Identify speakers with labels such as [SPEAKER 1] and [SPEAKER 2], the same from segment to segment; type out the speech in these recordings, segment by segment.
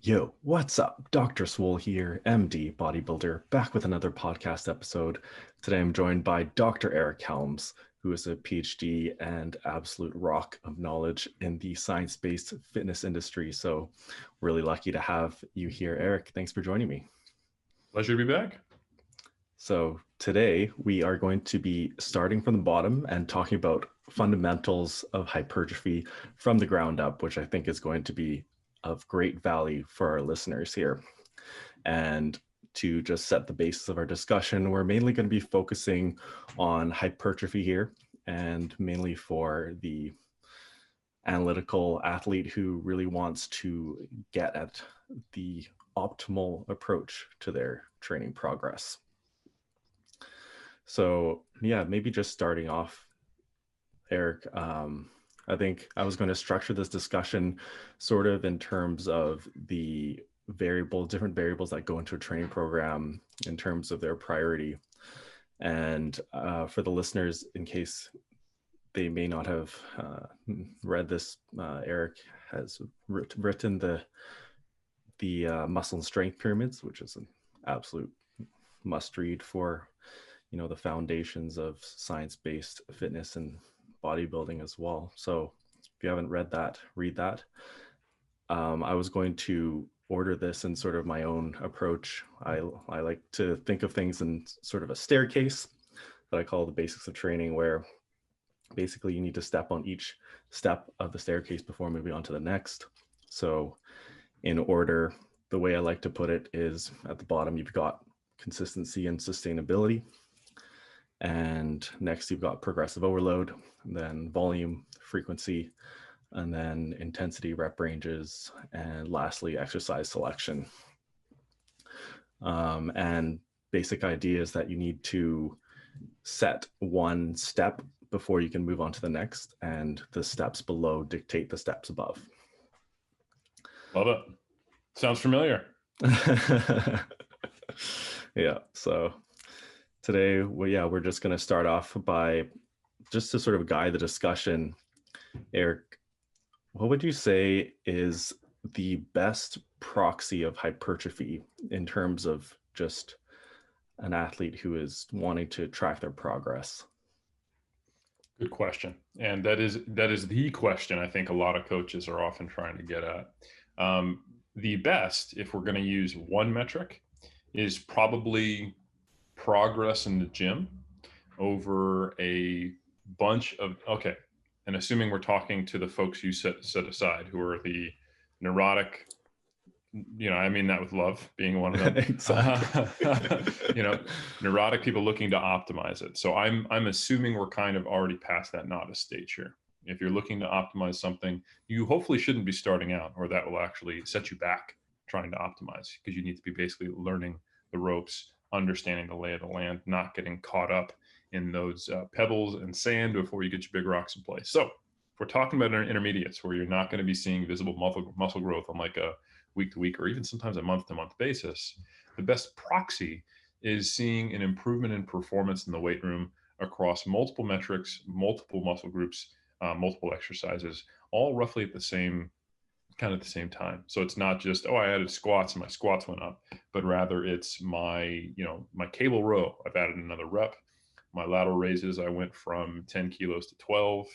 [SPEAKER 1] Yo, what's up? Dr. Swole here, MD bodybuilder, back with another podcast episode. Today I'm joined by Dr. Eric Helms, who is a PhD and absolute rock of knowledge in the science-based fitness industry. So really lucky to have you here, Eric. Thanks for joining me.
[SPEAKER 2] Pleasure to be back.
[SPEAKER 1] So today we are going to be starting from the bottom and talking about fundamentals of hypertrophy from the ground up, which I think is going to be of great value for our listeners here. And to just set the basis of our discussion, we're mainly going to be focusing on hypertrophy here, and mainly for the analytical athlete who really wants to get at the optimal approach to their training progress. So yeah, maybe just starting off, Eric, I think I was going to structure this discussion sort of in terms of the different variables that go into a training program in terms of their priority. And for the listeners, in case they may not have read this, Eric has written the muscle and strength pyramids, which is an absolute must read for the foundations of science-based fitness and bodybuilding as well. So if you haven't read that, read that. I was going to order this in sort of my own approach. I like to think of things in sort of a staircase that I call the basics of training, where basically you need to step on each step of the staircase before moving on to the next. So in order, the way I like to put it is at the bottom, you've got consistency and sustainability. And next you've got progressive overload, then volume, frequency, and then intensity, rep ranges, and lastly, exercise selection. And basic idea is that you need to set one step before you can move on to the next, and the steps below dictate the steps above.
[SPEAKER 2] Love it. Sounds familiar.
[SPEAKER 1] Yeah, so today, we're just going to start off by, just to sort of guide the discussion, Eric, what would you say is the best proxy of hypertrophy in terms of just an athlete who is wanting to track their progress?
[SPEAKER 2] Good question. And that is the question I think a lot of coaches are often trying to get at. The best, if we're going to use one metric, is probably progress in the gym over a bunch of, okay, and assuming we're talking to the folks you set aside, who are the neurotic, I mean that with love, being one of them.
[SPEAKER 1] Exactly.
[SPEAKER 2] Neurotic people looking to optimize it. So I'm assuming we're kind of already past that novice stage here. If you're looking to optimize something, you hopefully shouldn't be starting out, or that will actually set you back trying to optimize, because you need to be basically learning the ropes, understanding the lay of the land, not getting caught up in those pebbles and sand before you get your big rocks in place. So if we're talking about intermediates, where you're not going to be seeing visible muscle growth on like a week to week or even sometimes a month to month basis, the best proxy is seeing an improvement in performance in the weight room across multiple metrics, multiple muscle groups, multiple exercises, all roughly at the same time. So it's not just, I added squats and my squats went up, but rather it's my cable row, I've added another rep. My lateral raises, I went from 10 kilos to 12.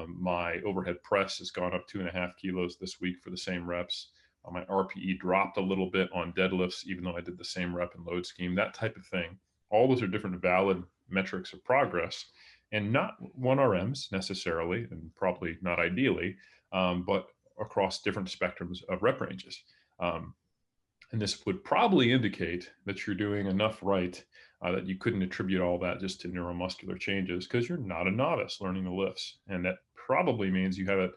[SPEAKER 2] My overhead press has gone up 2.5 kilos this week for the same reps. My RPE dropped a little bit on deadlifts, even though I did the same rep and load scheme, that type of thing. All those are different valid metrics of progress, and not 1RMs necessarily, and probably not ideally, but across different spectrums of rep ranges. And this would probably indicate that you're doing enough right that you couldn't attribute all that just to neuromuscular changes, because you're not a novice learning the lifts. And that probably means you have at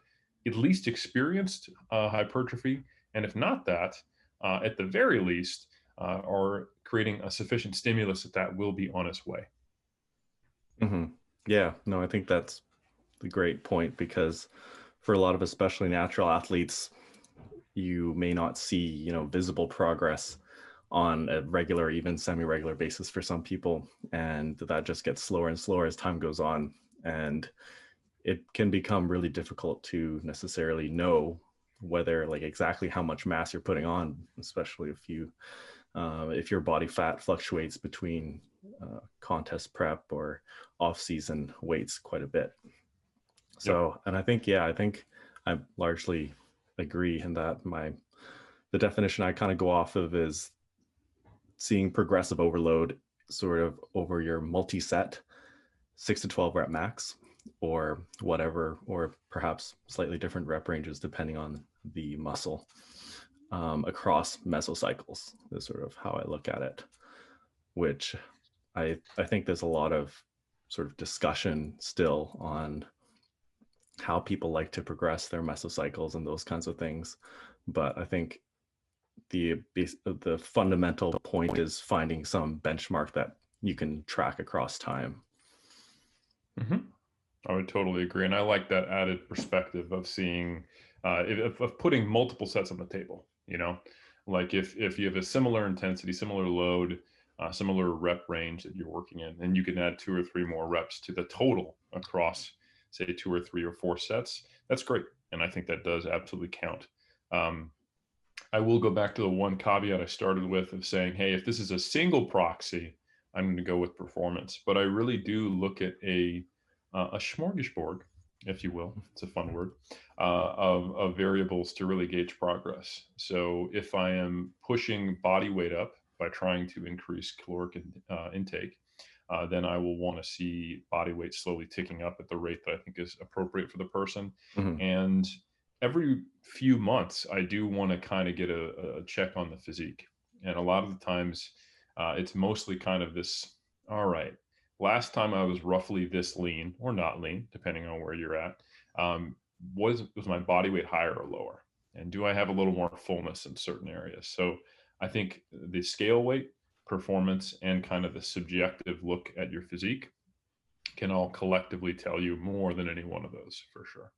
[SPEAKER 2] least experienced hypertrophy. And if not that, at the very least, are creating a sufficient stimulus that will be on its way.
[SPEAKER 1] Mm-hmm. Yeah, no, I think that's a great point, because for a lot of especially natural athletes, you may not see, visible progress on a regular, even semi-regular basis for some people. And that just gets slower and slower as time goes on. And it can become really difficult to necessarily know whether like exactly how much mass you're putting on, especially if your body fat fluctuates between contest prep or off-season weights quite a bit.
[SPEAKER 2] Yep.
[SPEAKER 1] So, and I think, yeah, I think I largely agree in that the definition I kind of go off of is seeing progressive overload sort of over your multi-set 6 to 12 rep max or whatever, or perhaps slightly different rep ranges depending on the muscle across mesocycles is sort of how I look at it, which I think there's a lot of sort of discussion still on how people like to progress their mesocycles and those kinds of things. But I think the fundamental point is finding some benchmark that you can track across time.
[SPEAKER 2] Mm-hmm. I would totally agree. And I like that added perspective of seeing, of putting multiple sets on the table, you know, like if you have a similar intensity, similar load, similar rep range that you're working in, and you can add 2 or 3 more reps to the total across, say, 2 or 3 or 4 sets, that's great. And I think that does absolutely count. I will go back to the one caveat I started with of saying, hey, if this is a single proxy, I'm going to go with performance. But I really do look at a smorgasbord, if you will, it's a fun word, of variables to really gauge progress. So if I am pushing body weight up by trying to increase caloric intake, then I will want to see body weight slowly ticking up at the rate that I think is appropriate for the person.
[SPEAKER 1] Mm-hmm.
[SPEAKER 2] And every few months, I do want to kind of get a check on the physique. And a lot of the times, it's mostly kind of this, all right, last time I was roughly this lean or not lean, depending on where you're at. Was my body weight higher or lower? And do I have a little more fullness in certain areas? So I think the scale weight, performance, and kind of the subjective look at your physique can all collectively tell you more than any one of those, for sure.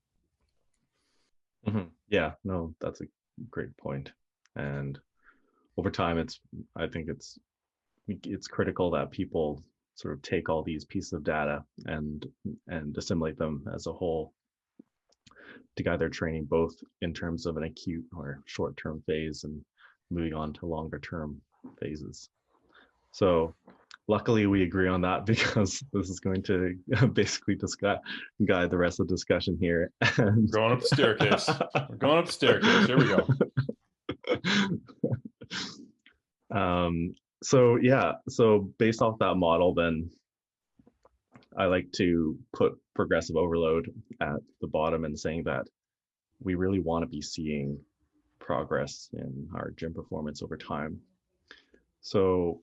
[SPEAKER 1] Mm-hmm. Yeah, no, that's a great point. And over time, I think it's critical that people sort of take all these pieces of data and assimilate them as a whole to guide their training, both in terms of an acute or short-term phase and moving on to longer-term phases. So luckily we agree on that because this is going to basically guide the rest of the discussion here. And
[SPEAKER 2] Going up the staircase. We're going up the staircase. Here we go.
[SPEAKER 1] So yeah, so based off that model, then I like to put progressive overload at the bottom and saying that we really want to be seeing progress in our gym performance over time. So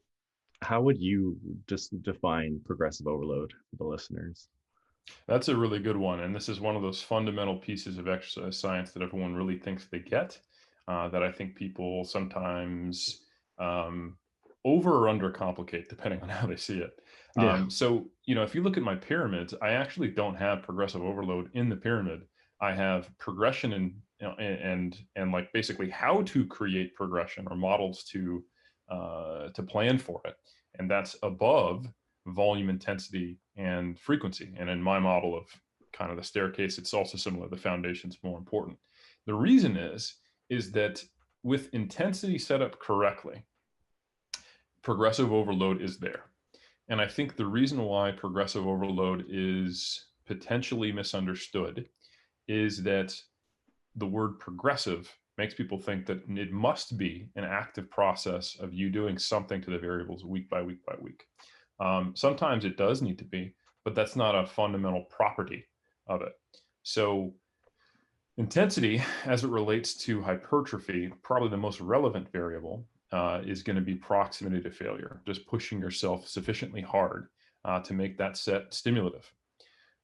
[SPEAKER 1] how would you just define progressive overload for the listeners?
[SPEAKER 2] That's a really good one. And this is one of those fundamental pieces of exercise science that everyone really thinks they get, that I think people sometimes over or under complicate, depending on how they see it.
[SPEAKER 1] Yeah.
[SPEAKER 2] So, if you look at my pyramids, I actually don't have progressive overload in the pyramid. I have progression and like basically how to create progression or models to plan for it. And that's above volume, intensity, and frequency. And in my model of kind of the staircase, it's also similar. The foundation's more important. The reason is that with intensity set up correctly, progressive overload is there. And I think the reason why progressive overload is potentially misunderstood is that the word progressive makes people think that it must be an active process of you doing something to the variables week by week by week. Sometimes it does need to be, but that's not a fundamental property of it. So intensity, as it relates to hypertrophy, probably the most relevant variable is going to be proximity to failure, just pushing yourself sufficiently hard to make that set stimulative.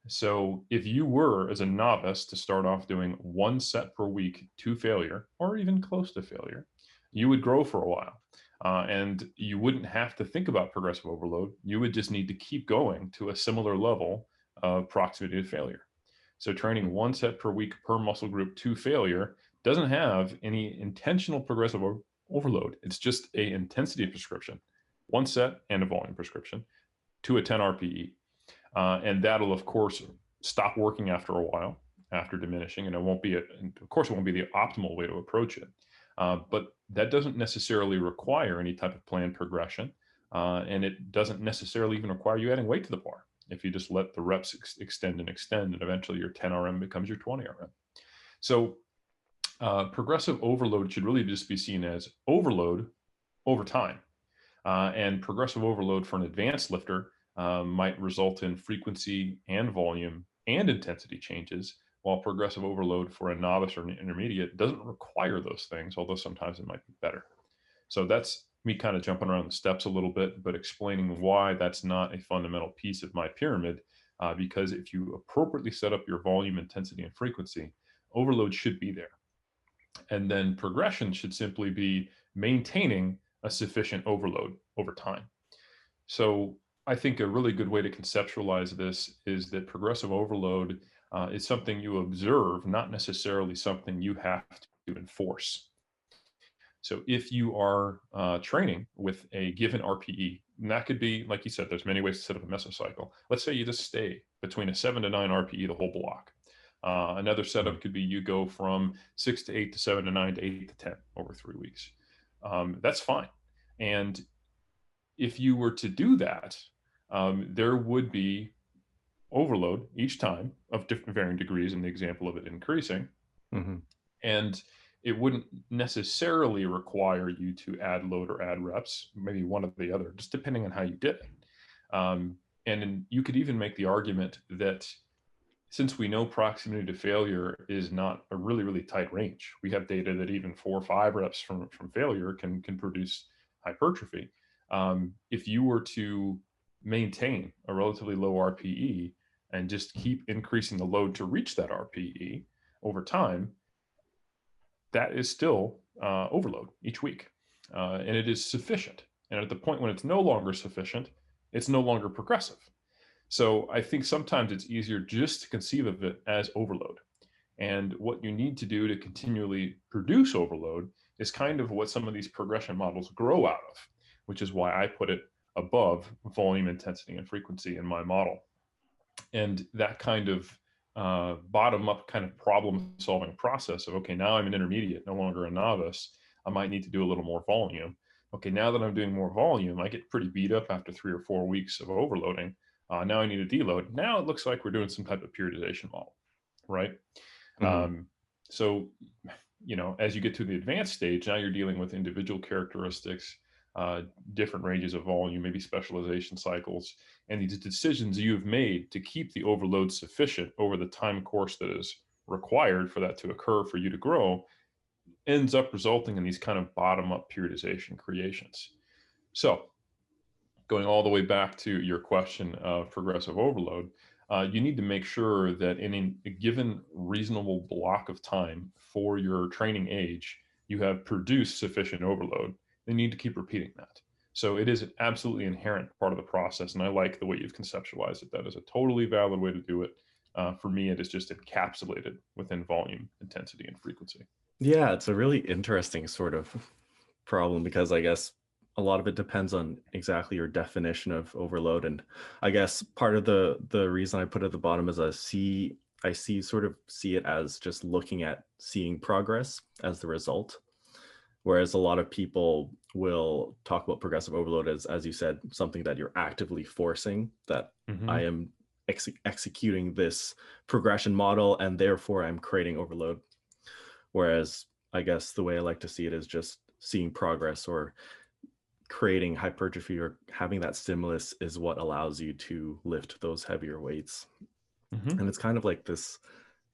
[SPEAKER 2] So if you were, as a novice, to start off doing 1 set per week to failure, or even close to failure, you would grow for a while. And you wouldn't have to think about progressive overload. You would just need to keep going to a similar level of proximity to failure. So training 1 set per week per muscle group to failure doesn't have any intentional progressive overload. It's just a intensity prescription, 1 set and a volume prescription to a 10 RPE. And that'll, of course, stop working after a while. after diminishing, and of course, it won't be the optimal way to approach it. But that doesn't necessarily require any type of planned progression, and it doesn't necessarily even require you adding weight to the bar. If you just let the reps extend and extend, and eventually your 10 RM becomes your 20 RM. So progressive overload should really just be seen as overload over time. And progressive overload for an advanced lifter might result in frequency and volume and intensity changes, while progressive overload for a novice or an intermediate doesn't require those things, although sometimes it might be better. So that's me kind of jumping around the steps a little bit, but explaining why that's not a fundamental piece of my pyramid. Because if you appropriately set up your volume, intensity, and frequency, overload should be there. And then progression should simply be maintaining a sufficient overload over time. So I think a really good way to conceptualize this is that progressive overload is something you observe, not necessarily something you have to enforce. So if you are training with a given RPE, and that could be, like you said, there's many ways to set up a mesocycle. Let's say you just stay between a 7 to 9 RPE the whole block. Another setup could be you go from 6 to 8 to 7 to 9 to 8 to 10 over 3 weeks. That's fine. And if you were to do that, there would be overload each time of different varying degrees in the example of it increasing.
[SPEAKER 1] Mm-hmm.
[SPEAKER 2] And it wouldn't necessarily require you to add load or add reps, maybe one or the other, just depending on how you did it. And you could even make the argument that since we know proximity to failure is not a really, really tight range, we have data that even 4 or 5 reps from failure can produce hypertrophy. If you were to maintain a relatively low RPE and just keep increasing the load to reach that RPE over time, that is still overload each week. And it is sufficient. And at the point when it's no longer sufficient, it's no longer progressive. So I think sometimes it's easier just to conceive of it as overload. And what you need to do to continually produce overload is kind of what some of these progression models grow out of, which is why I put it above volume, intensity, and frequency in my model. And that kind of bottom up kind of problem solving process of, okay, now I'm an intermediate, no longer a novice. I might need to do a little more volume. Okay, now that I'm doing more volume, I get pretty beat up after 3 or 4 weeks of overloading. Now I need to deload. Now it looks like we're doing some type of periodization model, right?
[SPEAKER 1] Mm-hmm.
[SPEAKER 2] So, as you get to the advanced stage, now you're dealing with individual characteristics, different ranges of volume, maybe specialization cycles, and these decisions you've made to keep the overload sufficient over the time course that is required for that to occur for you to grow ends up resulting in these kind of bottom-up periodization creations. So going all the way back to your question of progressive overload, you need to make sure that in a given reasonable block of time for your training age, you have produced sufficient overload. You need to keep repeating that. So it is an absolutely inherent part of the process. And I like the way you've conceptualized it. That is a totally valid way to do it. For me, it is just encapsulated within volume, intensity, and frequency.
[SPEAKER 1] Yeah, it's a really interesting sort of problem because I guess a lot of it depends on exactly your definition of overload. And I guess part of the reason I put it at the bottom is I see it as just looking at seeing progress as the result. Whereas a lot of people will talk about progressive overload as you said, something that you're actively forcing, that I am executing this progression model and therefore I'm creating overload. Whereas I guess the way I like to see it is just seeing progress or creating hypertrophy or having that stimulus is what allows you to lift those heavier weights. And it's kind of like this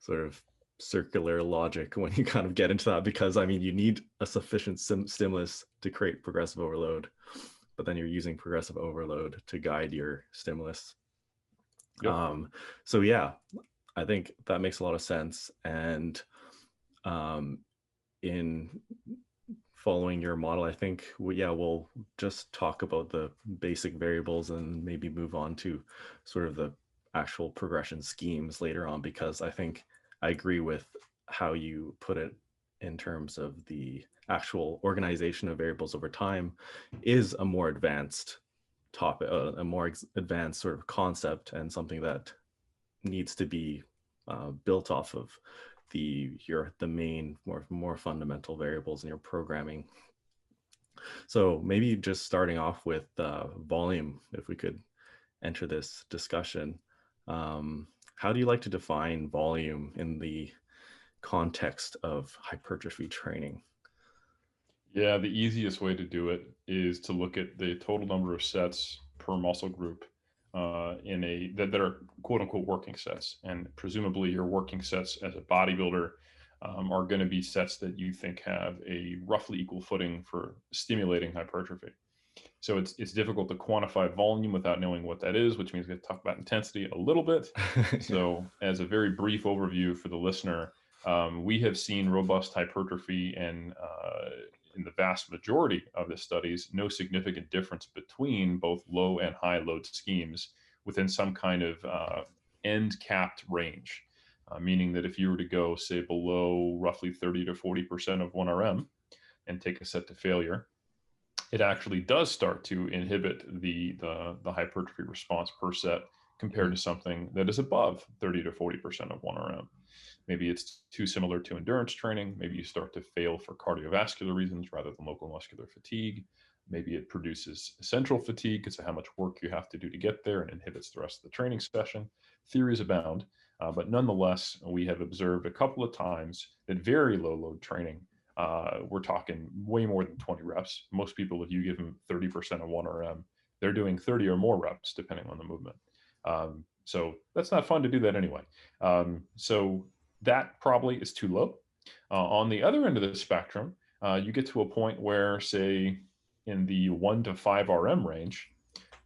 [SPEAKER 1] sort of circular logic when you kind of get into that, because I mean, you need a sufficient stimulus to create progressive overload, but then you're using progressive overload to guide your stimulus.
[SPEAKER 2] Yep.
[SPEAKER 1] So yeah, I think that makes a lot of sense. And in following your model, I think we'll just talk about the basic variables and maybe move on to sort of the actual progression schemes later on, because I think I agree with how you put it in terms of the actual organization of variables over time is a more advanced topic, a more advanced sort of concept, and something that needs to be built off of the main more fundamental variables in your programming. So maybe just starting off with volume, if we could enter this discussion. How do you like to define volume in the context of hypertrophy training?
[SPEAKER 2] Yeah, the easiest way to do it is to look at the total number of sets per muscle group that are quote unquote working sets. And presumably your working sets as a bodybuilder are going to be sets that you think have a roughly equal footing for stimulating hypertrophy. So it's difficult to quantify volume without knowing what that is, which means we have to talk about intensity a little bit.
[SPEAKER 1] Yeah.
[SPEAKER 2] So as a very brief overview for the listener, we have seen robust hypertrophy and in the vast majority of the studies, no significant difference between both low and high load schemes within some kind of end capped range. Meaning that if you were to go, say, below roughly 30 to 40% of 1RM and take a set to failure, it actually does start to inhibit the hypertrophy response per set compared to something that is above 30 to 40% of 1RM. Maybe it's too similar to endurance training. Maybe you start to fail for cardiovascular reasons rather than local muscular fatigue. Maybe it produces central fatigue because of how much work you have to do to get there and inhibits the rest of the training session. Theories abound, but nonetheless, we have observed a couple of times that very low load training, we're talking way more than 20 reps. Most people, if you give them 30% of 1RM, they're doing 30 or more reps depending on the movement. So that's not fun to do that anyway. So that probably is too low. On the other end of the spectrum, you get to a point where, say, in the 1 to 5 RM range,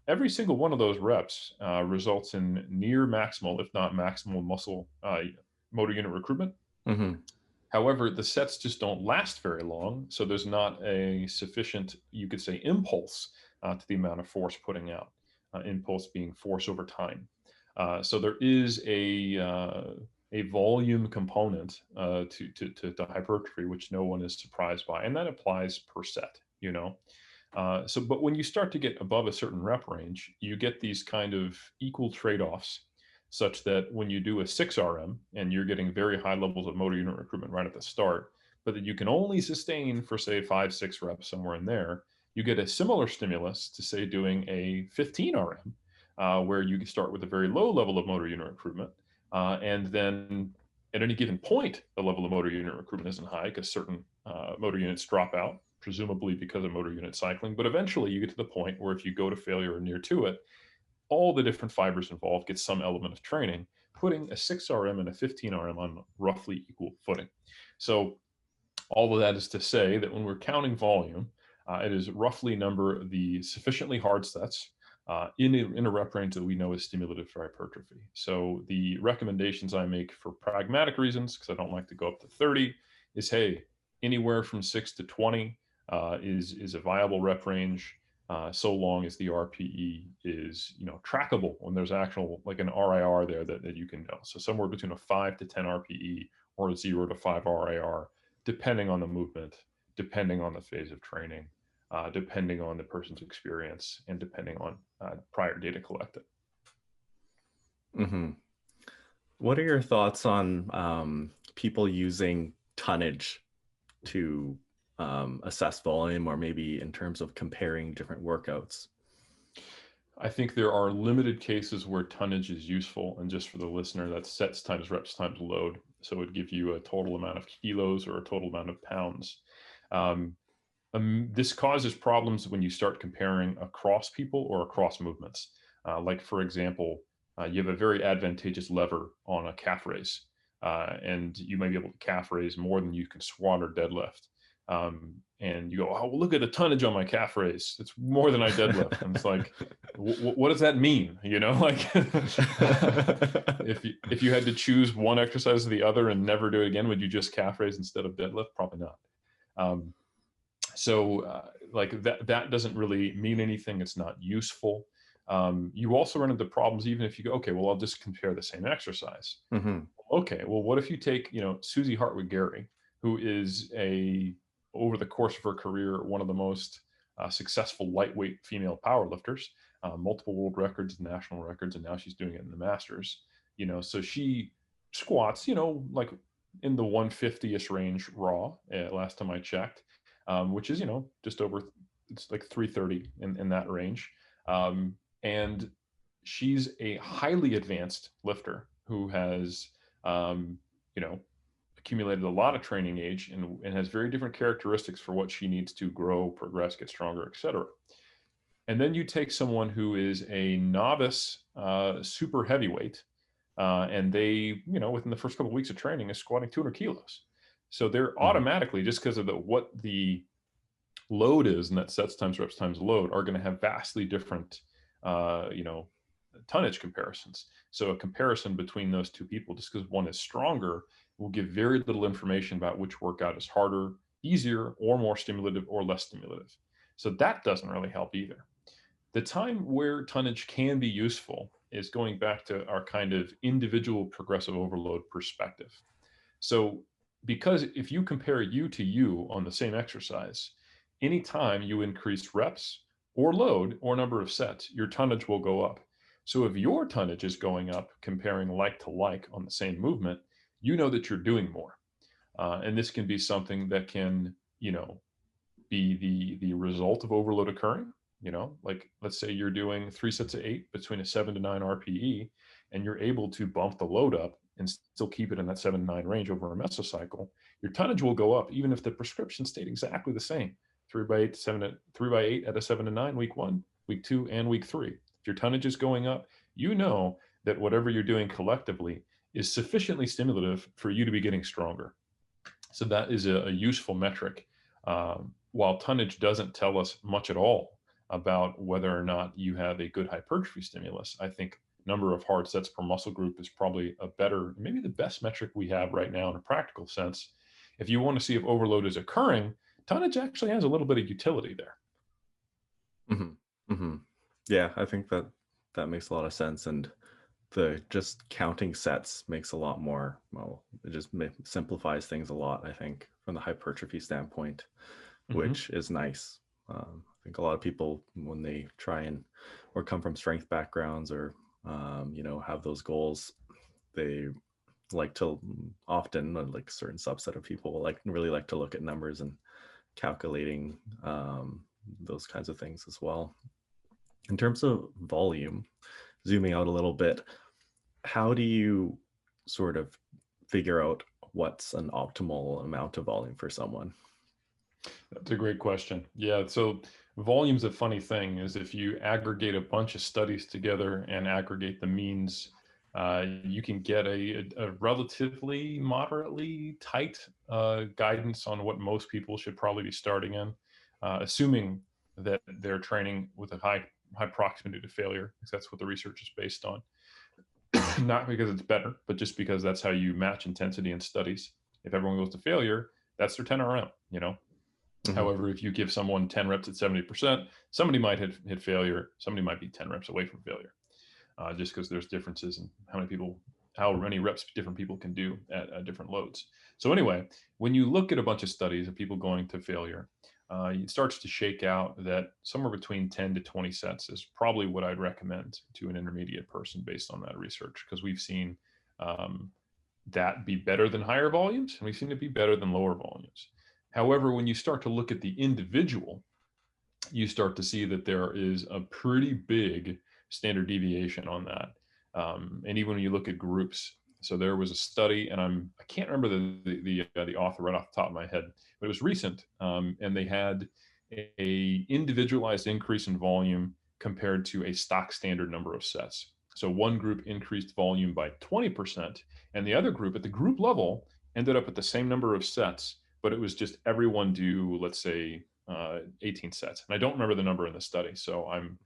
[SPEAKER 2] every single one of those reps results in near maximal, if not maximal, muscle motor unit recruitment.
[SPEAKER 1] Mm-hmm.
[SPEAKER 2] However, the sets just don't last very long, so there's not a sufficient, you could say, impulse to the amount of force putting out. Impulse being force over time. So there is a volume component to hypertrophy, which no one is surprised by, and that applies per set. But when you start to get above a certain rep range, you get these kind of equal trade-offs, such that when you do a 6 RM and you're getting very high levels of motor unit recruitment right at the start, but that you can only sustain for, say, 5-6 reps, somewhere in there, you get a similar stimulus to, say, doing a 15 RM, where you can start with a very low level of motor unit recruitment. And then at any given point, the level of motor unit recruitment isn't high because certain motor units drop out, presumably because of motor unit cycling. But eventually you get to the point where if you go to failure or near to it, all the different fibers involved get some element of training, putting a 6 RM and a 15 RM on roughly equal footing. So all of that is to say that when we're counting volume, it is roughly number the sufficiently hard sets in a rep range that we know is stimulative for hypertrophy. So the recommendations I make for pragmatic reasons, because I don't like to go up to 30, is, hey, anywhere from 6 to 20 is a viable rep range, so long as the RPE is trackable when there's actual, like, an RIR there that you can know. So somewhere between a 5 to 10 RPE or a 0 to 5 RIR, depending on the movement, depending on the phase of training, depending on the person's experience, and depending on prior data collected.
[SPEAKER 1] Mm-hmm. What are your thoughts on people using tonnage to assess volume, or maybe in terms of comparing different workouts?
[SPEAKER 2] I think there are limited cases where tonnage is useful. And just for the listener, that's sets times reps times load. So it would give you a total amount of kilos or a total amount of pounds. This causes problems when you start comparing across people or across movements. Like, for example, you have a very advantageous lever on a calf raise, and you may be able to calf raise more than you can squat or deadlift. And you go, oh, well, look at the tonnage on my calf raise. It's more than I deadlift. And it's like, what does that mean? Like, if you had to choose one exercise or the other and never do it again, would you just calf raise instead of deadlift? Probably not. Like that doesn't really mean anything. It's not useful. You also run into problems even if you go, okay, well, I'll just compare the same exercise.
[SPEAKER 1] Mm-hmm.
[SPEAKER 2] Okay, well, what if you take, Susie Hartwig-Gary, who is over the course of her career, one of the most successful lightweight female powerlifters, multiple world records, national records, and now she's doing it in the Masters. So she squats, like in the 150-ish range raw, last time I checked, which is, just over, it's like 330 in that range. And she's a highly advanced lifter who has, you know, accumulated a lot of training age and has very different characteristics for what she needs to grow, progress, get stronger, etc. And then you take someone who is a novice, super heavyweight, and they, within the first couple of weeks of training, is squatting 200 kilos. So they're
[SPEAKER 1] Mhm.
[SPEAKER 2] automatically, just because of what the load is, and that sets times reps times load, are going to have vastly different, uh, you know, tonnage comparisons. So a comparison between those two people, just because one is stronger, will give very little information about which workout is harder, easier, or more stimulative or less stimulative. So that doesn't really help either. The time where tonnage can be useful is going back to our kind of individual progressive overload perspective. So, because if you compare you to you on the same exercise, anytime you increase reps or load or number of sets, your tonnage will go up. So, if your tonnage is going up comparing like to like on the same movement, you know that you're doing more. And this can be something that can, be the result of overload occurring. Like let's say you're doing 3 sets of 8 between a 7 to 9 RPE, and you're able to bump the load up and still keep it in that 7 to 9 range over a mesocycle. Your tonnage will go up even if the prescription stayed exactly the same. 3 by 8 3 by 8 at a 7 to 9 week 1, week 2, and week 3. If your tonnage is going up, you know that whatever you're doing collectively is sufficiently stimulative for you to be getting stronger. So that is a useful metric. While tonnage doesn't tell us much at all about whether or not you have a good hypertrophy stimulus, I think number of hard sets per muscle group is probably a better, maybe the best metric we have right now in a practical sense. If you want to see if overload is occurring, tonnage actually has a little bit of utility there.
[SPEAKER 1] Mhm. Mhm. Yeah, I think that that makes a lot of sense, and the just counting sets makes a lot more, well, it just simplifies things a lot, I think, from the hypertrophy standpoint,
[SPEAKER 2] Mm-hmm.
[SPEAKER 1] which is nice. I think a lot of people, when they try and or come from strength backgrounds or have those goals, they like to often, like a certain subset of people, like really like to look at numbers and calculating those kinds of things as well. In terms of volume, zooming out a little bit, how do you sort of figure out what's an optimal amount of volume for someone?
[SPEAKER 2] That's a great question. Yeah. So volume's a funny thing is if you aggregate a bunch of studies together and aggregate the means, you can get a relatively moderately tight guidance on what most people should probably be starting in, assuming that they're training with a high proximity to failure, because that's what the research is based on. Not because it's better, but just because that's how you match intensity in studies. If everyone goes to failure, that's their 10 RM.
[SPEAKER 1] Hmm.
[SPEAKER 2] However, if you give someone 10 reps at 70%, somebody might hit failure. Somebody might be 10 reps away from failure, just because there's differences in how many reps different people can do at different loads. So anyway, when you look at a bunch of studies of people going to failure, it starts to shake out that somewhere between 10 to 20 sets is probably what I'd recommend to an intermediate person based on that research, because we've seen um, that be better than higher volumes, and we've seen it be better than lower volumes. However, when you start to look at the individual, you start to see that there is a pretty big standard deviation on that. And even when you look at groups, so there was a study, and I can't remember the author right off the top of my head, but it was recent, and they had a individualized increase in volume compared to a stock standard number of sets. So one group increased volume by 20%, and the other group at the group level ended up at the same number of sets, but it was just everyone do, let's say, 18 sets. And I don't remember the number in the study, so I'm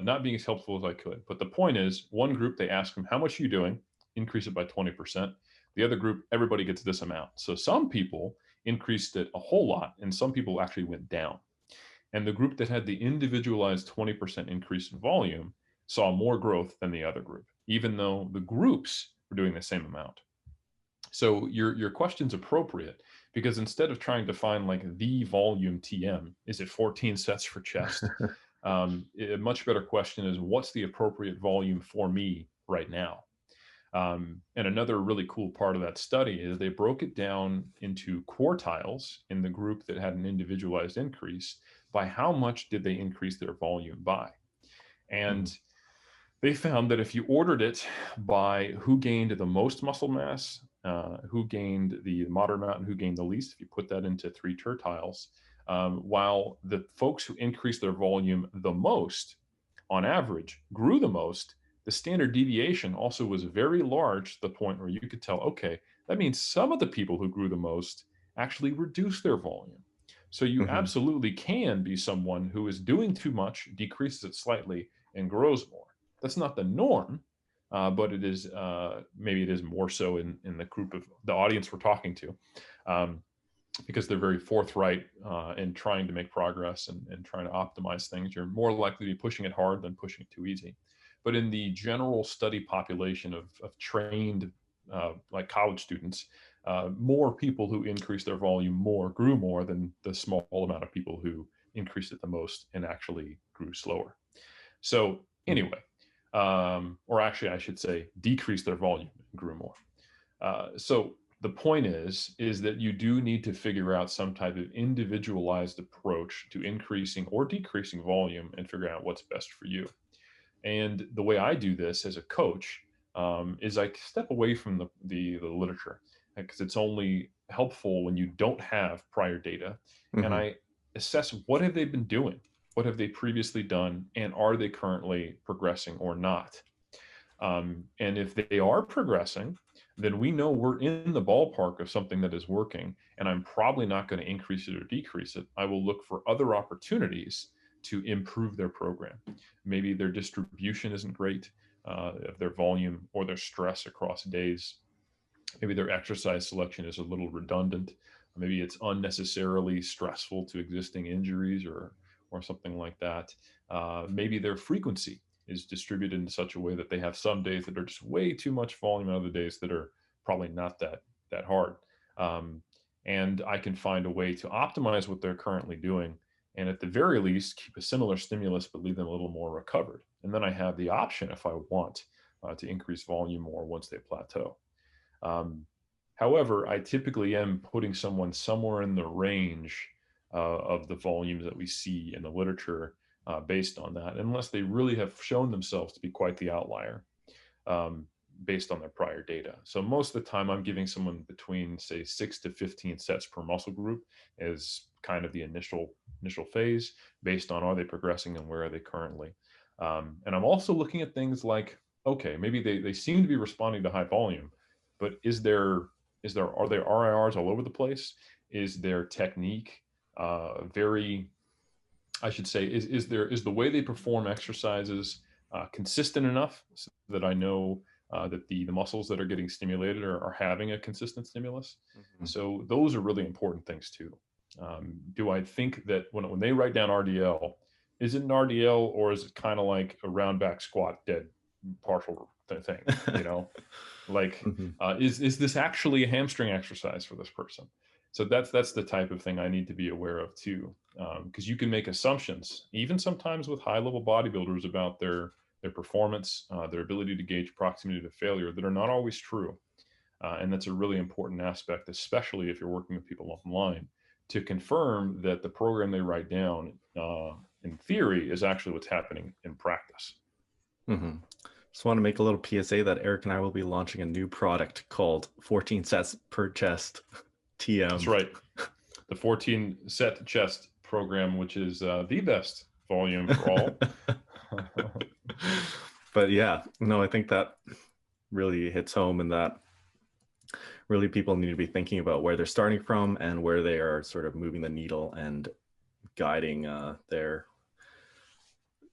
[SPEAKER 2] not being as helpful as I could. But the point is, one group, they ask them, how much are you doing? Increase it by 20%. The other group, everybody gets this amount. So some people increased it a whole lot, and some people actually went down. And the group that had the individualized 20% increase in volume saw more growth than the other group, even though the groups were doing the same amount. So your question's appropriate, because instead of trying to find like the volume TM, is it 14 sets for chest? A much better question is, what's the appropriate volume for me right now? And another really cool part of that study is they broke it down into quartiles in the group that had an individualized increase by how much did they increase their volume by. And they found that if you ordered it by who gained the most muscle mass, who gained the moderate amount, and who gained the least, if you put that into three tertiles, while the folks who increased their volume the most, on average, grew the most, the standard deviation also was very large to the point where you could tell, okay, that means some of the people who grew the most actually reduced their volume. So you
[SPEAKER 1] Mm-hmm.
[SPEAKER 2] absolutely can be someone who is doing too much, decreases it slightly, and grows more. That's not the norm, but it is maybe it is more so in the group of the audience we're talking to, because they're very forthright in trying to make progress and trying to optimize things. You're more likely to be pushing it hard than pushing it too easy. But in the general study population of trained like college students, more people who increased their volume more grew more than the small amount of people who increased it the most and actually grew slower. So anyway, or actually, I should say, decreased their volume and grew more. So the point is that you do need to figure out some type of individualized approach to increasing or decreasing volume and figure out what's best for you. And the way I do this as a coach is I step away from the literature, because it's only helpful when you don't have prior data, and
[SPEAKER 1] Mm-hmm.
[SPEAKER 2] I assess what have they been doing, what have they previously done, and are they currently progressing or not. And if they are progressing, then we know we're in the ballpark of something that is working, and I'm probably not going to increase it or decrease it. I will look for other opportunities to improve their program. Maybe their distribution isn't great of their volume or their stress across days. Maybe their exercise selection is a little redundant. Maybe it's unnecessarily stressful to existing injuries or something like that. Maybe their frequency is distributed in such a way that they have some days that are just way too much volume, and other days that are probably not that hard. Um, and I can find a way to optimize what they're currently doing, and at the very least keep a similar stimulus but leave them a little more recovered. And then I have the option, if I want, to increase volume more once they plateau. Um, However, I typically am putting someone somewhere in the range of the volumes that we see in the literature based on that, unless they really have shown themselves to be quite the outlier um, based on their prior data. So most of the time, I'm giving someone between, say, 6 to 15 sets per muscle group as kind of the initial phase, based on are they progressing and where are they currently. And I'm also looking at things like, okay, maybe they seem to be responding to high volume, but are there RIRs all over the place? Is their technique very, I should say, is the way they perform exercises consistent enough so that I know that the muscles that are getting stimulated are having a consistent stimulus?
[SPEAKER 1] Mm-hmm.
[SPEAKER 2] So those are really important things too. Do I think that when they write down RDL, is it an RDL or is it kind of like a round back squat dead partial thing? You know, like
[SPEAKER 1] Mm-hmm.
[SPEAKER 2] is this actually a hamstring exercise for this person? So that's the type of thing I need to be aware of too, because you can make assumptions even sometimes with high level bodybuilders about their performance, their ability to gauge proximity to failure, that are not always true. And that's a really important aspect, especially if you're working with people online, to confirm that the program they write down in theory is actually what's happening in practice.
[SPEAKER 1] Mm-hmm. Just want to make a little PSA that Eric and I will be launching a new product called 14 sets per chest
[SPEAKER 2] That's
[SPEAKER 1] TM.
[SPEAKER 2] right. The 14 set chest program, which is the best volume for all.
[SPEAKER 1] But yeah, no, I think that really hits home, and that really people need to be thinking about where they're starting from and where they are sort of moving the needle and guiding their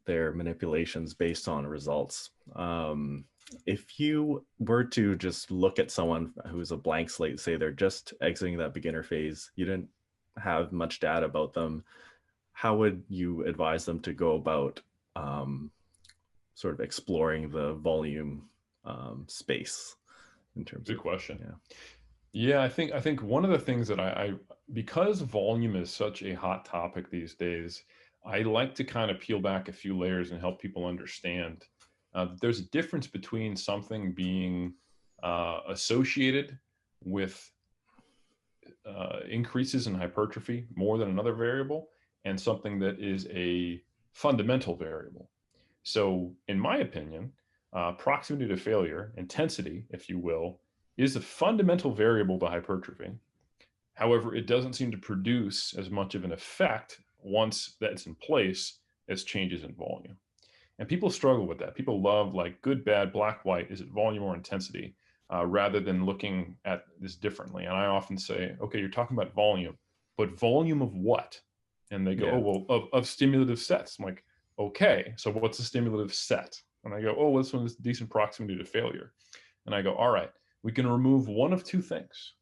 [SPEAKER 1] manipulations based on results. If you were to just look at someone who's a blank slate, say they're just exiting that beginner phase, you didn't have much data about them, how would you advise them to go about sort of exploring the volume space in terms
[SPEAKER 2] Good
[SPEAKER 1] of,
[SPEAKER 2] question.
[SPEAKER 1] yeah.
[SPEAKER 2] Yeah, I think one of the things that I because volume is such a hot topic these days, I like to kind of peel back a few layers and help people understand there's a difference between something being associated with increases in hypertrophy more than another variable, and something that is a fundamental variable. So, in my opinion, proximity to failure, intensity, if you will, is a fundamental variable to hypertrophy. However, it doesn't seem to produce as much of an effect once that's in place as changes in volume. And people struggle with that. People love like good, bad, black, white. Is it volume or intensity? Rather than looking at this differently. And I often say, okay, you're talking about volume, but volume of what? And they go,
[SPEAKER 1] Yeah.
[SPEAKER 2] oh, well, of stimulative sets. I'm like, okay, so what's a stimulative set? And I go, oh, well, this one is decent proximity to failure. And I go, all right, we can remove one of two things.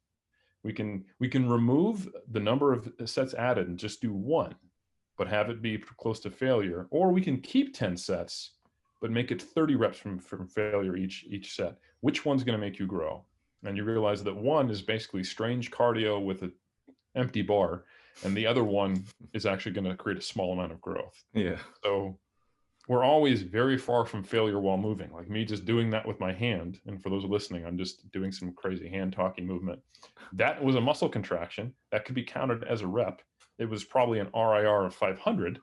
[SPEAKER 2] We can remove the number of sets added and just do one, but have it be close to failure, or we can keep 10 sets but make it 30 reps from failure each set. Which one's going to make you grow? And you realize that one is basically strange cardio with an empty bar, and the other one is actually going to create a small amount of growth.
[SPEAKER 1] Yeah.
[SPEAKER 2] So we're always very far from failure while moving. Like me just doing that with my hand, and for those listening, I'm just doing some crazy hand talking movement. That was a muscle contraction that could be counted as a rep. It was probably an RIR of 500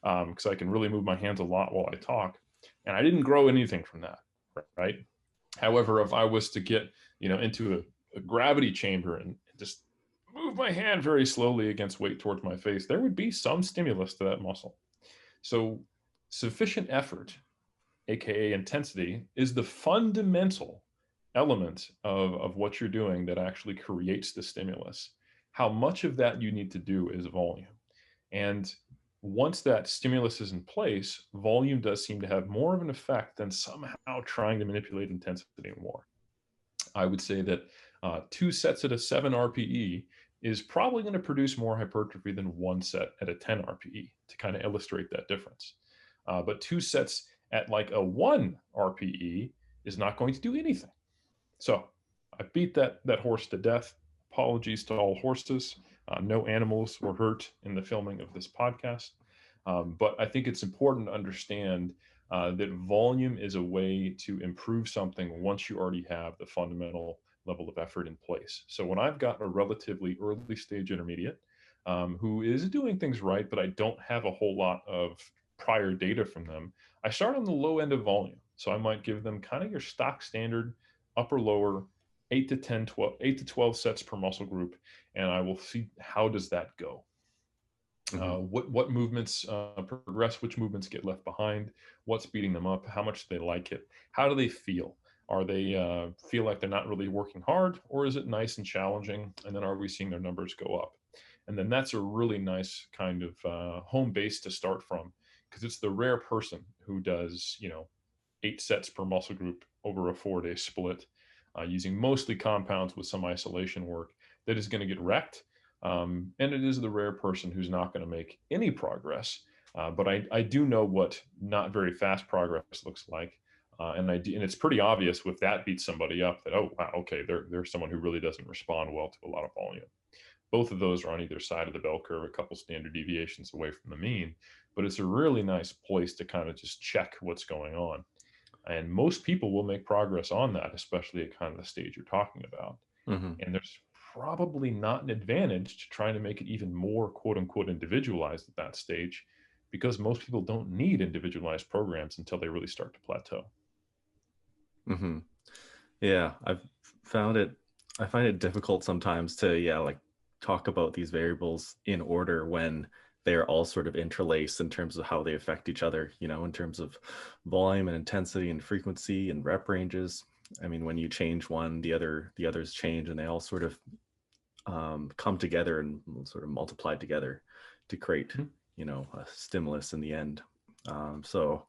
[SPEAKER 2] because I can really move my hands a lot while I talk, and I didn't grow anything from that, right? However, if I was to get into a gravity chamber and just move my hand very slowly against weight towards my face, there would be some stimulus to that muscle. So sufficient effort, aka intensity, is the fundamental element of what you're doing that actually creates the stimulus. How much of that you need to do is volume. And once that stimulus is in place, volume does seem to have more of an effect than somehow trying to manipulate intensity more. I would say that 2 sets at a 7 RPE is probably going to produce more hypertrophy than 1 set at a 10 RPE to kind of illustrate that difference. But 2 sets at like a 1 RPE is not going to do anything. So I beat that horse to death. Apologies to all horses. No animals were hurt in the filming of this podcast. But I think it's important to understand that volume is a way to improve something once you already have the fundamental level of effort in place. So when I've got a relatively early stage intermediate who is doing things right, but I don't have a whole lot of prior data from them, I start on the low end of volume. So I might give them kind of your stock standard upper lower 8 to 10, 12, 8 to 12 sets per muscle group. And I will see how does that go. What movements progress, which movements get left behind, what's beating them up, how much do they like it, how do they feel? Are they feel like they're not really working hard, or is it nice and challenging? And then are we seeing their numbers go up? And then that's a really nice kind of home base to start from, because it's the rare person who does 8 sets per muscle group over a 4-day split using mostly compounds with some isolation work that is going to get wrecked. And it is the rare person who's not going to make any progress. But I do know what not very fast progress looks like. And it's pretty obvious if that beats somebody up that, oh, wow, okay, they're someone who really doesn't respond well to a lot of volume. Both of those are on either side of the bell curve, a couple standard deviations away from the mean. But it's a really nice place to kind of just check what's going on. And most people will make progress on that, especially at kind of the stage you're talking about.
[SPEAKER 1] Mm-hmm.
[SPEAKER 2] And there's probably not an advantage to trying to make it even more quote unquote individualized at that stage, because most people don't need individualized programs until they really start to plateau.
[SPEAKER 1] Mm-hmm. Yeah, I find it difficult sometimes to, like talk about these variables in order when they're all sort of interlaced in terms of how they affect each other, in terms of volume and intensity and frequency and rep ranges. I mean, when you change one, the others change, and they all sort of come together and sort of multiply together to create, a stimulus in the end. So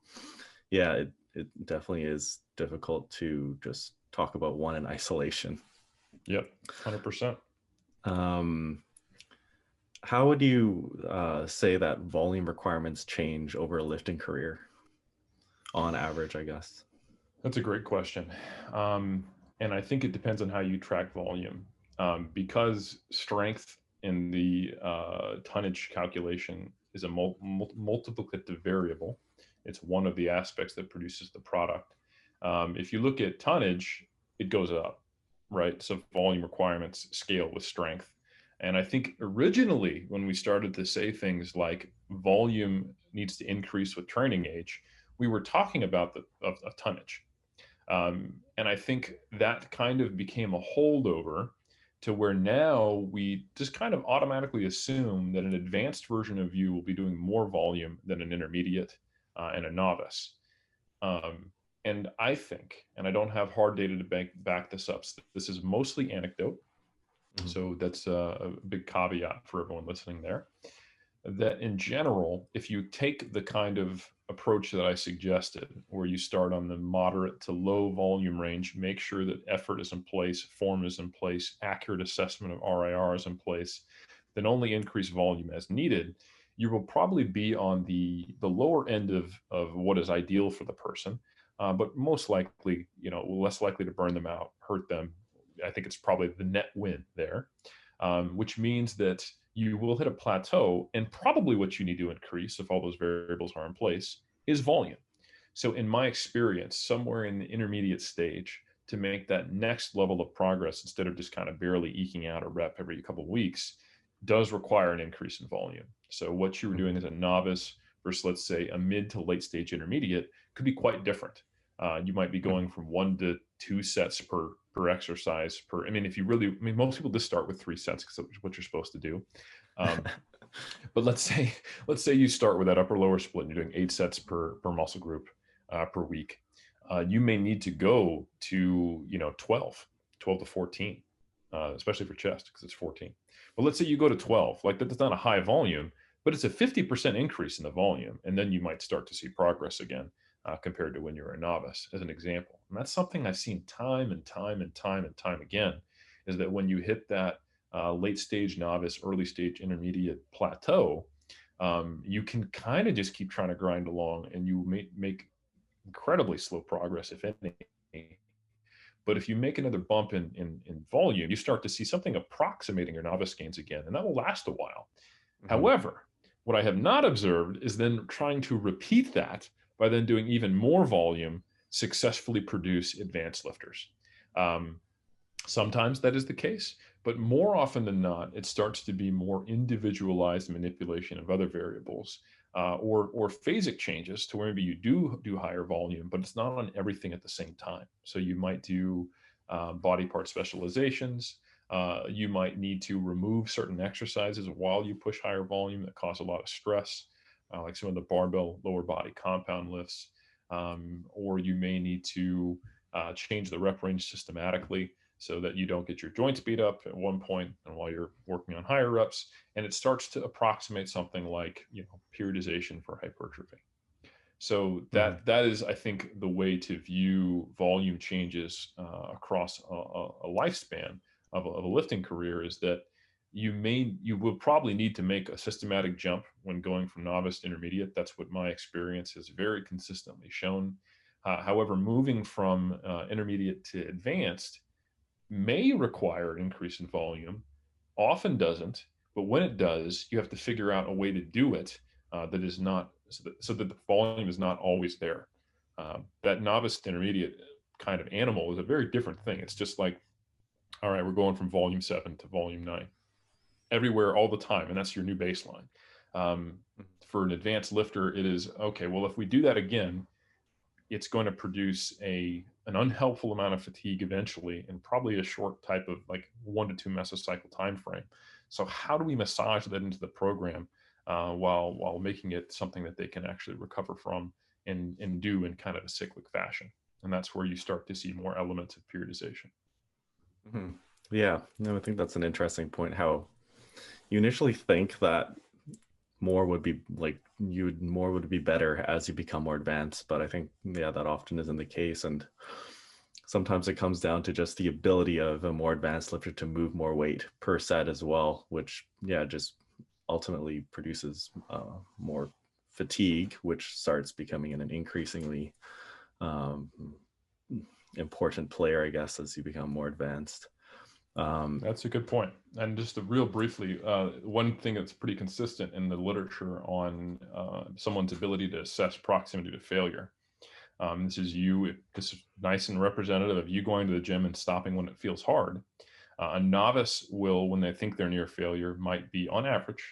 [SPEAKER 1] yeah, it definitely is difficult to just talk about one in isolation.
[SPEAKER 2] Yep, 100%.
[SPEAKER 1] How would you say that volume requirements change over a lifting career on average, I guess?
[SPEAKER 2] That's a great question. And I think it depends on how you track volume. Because strength in the tonnage calculation is a multiplicative variable. It's one of the aspects that produces the product. If you look at tonnage, it goes up, right? So volume requirements scale with strength. And I think originally when we started to say things like volume needs to increase with training age, we were talking about the tonnage. And I think that kind of became a holdover to where now we just kind of automatically assume that an advanced version of you will be doing more volume than an intermediate and a novice. Um, and I think, and I don't have hard data to back this up, so this is mostly anecdote.
[SPEAKER 1] Mhm.
[SPEAKER 2] So that's a big caveat for everyone listening there. That in general, if you take the kind of approach that I suggested, where you start on the moderate to low volume range, make sure that effort is in place, form is in place, accurate assessment of RIR is in place, then only increase volume as needed, you will probably be on the lower end of what is ideal for the person, but most likely, less likely to burn them out, hurt them. I think it's probably the net win there, which means that you will hit a plateau. And probably what you need to increase, if all those variables are in place, is volume. So, in my experience, somewhere in the intermediate stage, to make that next level of progress, instead of just kind of barely eking out a rep every couple of weeks, does require an increase in volume. So, what you were doing
[SPEAKER 1] Mhm.
[SPEAKER 2] as a novice versus, let's say, a mid to late stage intermediate could be quite different. You might be
[SPEAKER 1] Mhm.
[SPEAKER 2] going from 1 to 2 sets per exercise per. I mean, if you really, I mean, most people just start with 3 sets because that's what you're supposed to do. Um, but let's say you start with that upper lower split and you're doing 8 sets per muscle group per week. You may need to go to 12 to 14, especially for chest because it's 14. But let's say you go to 12, like that's not a high volume, but it's a 50% increase in the volume, and then you might start to see progress again compared to when you're a novice, as an example. And that's something I've seen time and time and time and time again, is that when you hit that late stage novice, early stage intermediate plateau, you can kind of just keep trying to grind along, and you may make incredibly slow progress, if any. But if you make another bump in volume, you start to see something approximating your novice gains again, and that will last a while.
[SPEAKER 1] Mhm.
[SPEAKER 2] However, what I have not observed is then trying to repeat that by then doing even more volume, successfully produce advanced lifters. Um, Sometimes that is the case, but more often than not, it starts to be more individualized manipulation of other variables, or phasic changes to where maybe you do higher volume, but it's not on everything at the same time. So you might do body part specializations. You might need to remove certain exercises while you push higher volume that cause a lot of stress, like some of the barbell lower body compound lifts, or you may need to change the rep range systematically so that you don't get your joints beat up at one point and while you're working on higher reps, and it starts to approximate something like periodization for hypertrophy. So
[SPEAKER 1] Mhm.
[SPEAKER 2] that is, I think, the way to view volume changes across a lifespan of a lifting career, is that you will probably need to make a systematic jump when going from novice to intermediate. That's what my experience has very consistently shown. However, moving from intermediate to advanced may require an increase in volume, often doesn't, but when it does, you have to figure out a way to do it that is not so that the volume is not always there. That novice to intermediate kind of animal is a very different thing. It's just like, all right, we're going from volume 7 to volume 9 everywhere all the time, and that's your new baseline. Um, for an advanced lifter, it is okay. Well, if we do that again, it's going to produce an unhelpful amount of fatigue eventually, and probably a short type of like 1 to 2 mesocycle time frame. So how do we massage that into the program while making it something that they can actually recover from and do in kind of a cyclic fashion? And that's where you start to see more elements of periodization.
[SPEAKER 1] Mhm. Yeah, no, I think that's an interesting point. How you initially think that more would be like more would be better as you become more advanced, but I think yeah, that often isn't the case, and sometimes it comes down to just the ability of a more advanced lifter to move more weight per set as well, which yeah, just ultimately produces more fatigue, which starts becoming an increasingly um, important player, I guess, as you become more advanced. Um,
[SPEAKER 2] That's a good point. And just to real briefly, one thing that's pretty consistent in the literature on someone's ability to assess proximity to failure, This is you. This is nice and representative of you going to the gym and stopping when it feels hard. A novice will, when they think they're near failure, might be on average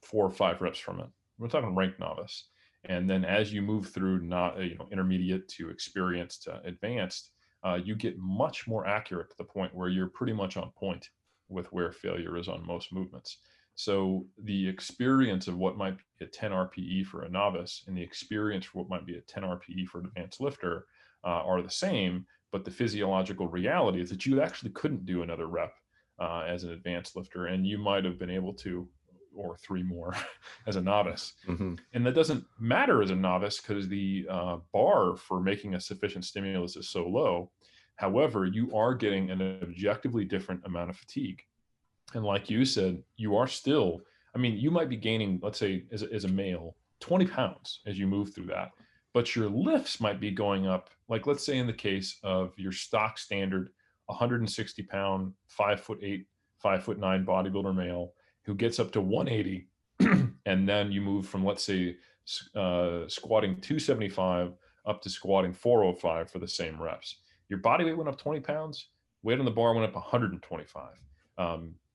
[SPEAKER 2] 4 or 5 reps from it. We're talking ranked novice. And then as you move through not intermediate to experienced to advanced, you get much more accurate to the point where you're pretty much on point with where failure is on most movements. So the experience of what might be a 10 RPE for a novice and the experience for what might be a 10 RPE for an advanced lifter are the same, but the physiological reality is that you actually couldn't do another rep as an advanced lifter, and you might have been able to, or 3 more as a novice.
[SPEAKER 1] Mm-hmm.
[SPEAKER 2] And that doesn't matter as a novice because the bar for making a sufficient stimulus is so low. However, you are getting an objectively different amount of fatigue. And like you said, you are still, I mean, you might be gaining, let's say, as a male, 20 pounds as you move through that, but your lifts might be going up. Like, let's say in the case of your stock standard 160 pound, 5'8", 5'9" bodybuilder male who gets up to 180, and then you move from, let's say, squatting 275 up to squatting 405 for the same reps. Your body weight went up 20 pounds, weight on the bar went up 125.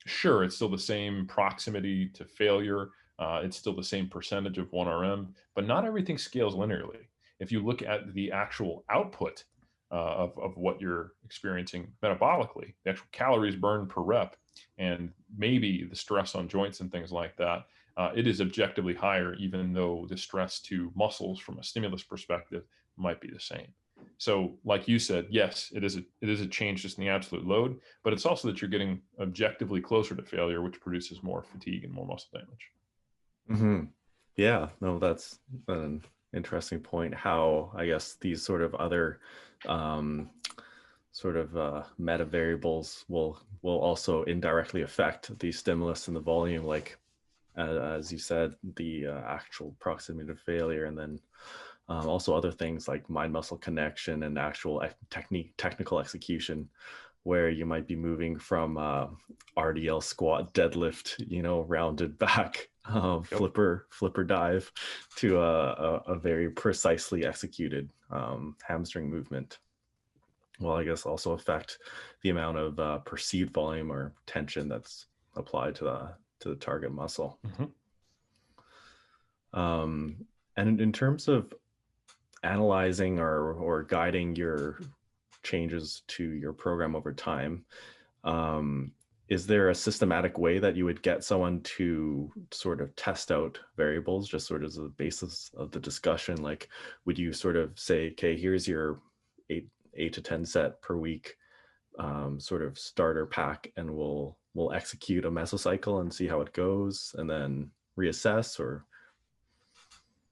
[SPEAKER 2] Sure, it's still the same proximity to failure. It's still the same percentage of 1RM, but not everything scales linearly. If you look at the actual output of what you're experiencing metabolically, the actual calories burned per rep, and maybe the stress on joints and things like that, it is objectively higher, even though the stress to muscles from a stimulus perspective might be the same. So, like you said, yes, it is a change just in the absolute load, but it's also that you're getting objectively closer to failure, which produces more fatigue and more muscle damage.
[SPEAKER 1] Mm-hmm. Yeah, no, that's an interesting point. How I guess these sort of other meta variables will also indirectly affect the stimulus and the volume, like as you said, the actual proximity to failure, and then also other things like mind muscle connection and actual technical execution, where you might be moving from RDL squat deadlift, rounded back flipper dive to a very precisely executed hamstring movement. Well, I guess also affect the amount of perceived volume or tension that's applied to the target muscle.
[SPEAKER 2] Mm-hmm.
[SPEAKER 1] And in terms of analyzing or guiding your changes to your program over time, is there a systematic way that you would get someone to sort of test out variables, just sort of as a basis of the discussion? Like, would you sort of say, okay, here's your 8 to 10 set per week sort of starter pack, and we'll execute a mesocycle and see how it goes, and then reassess? Or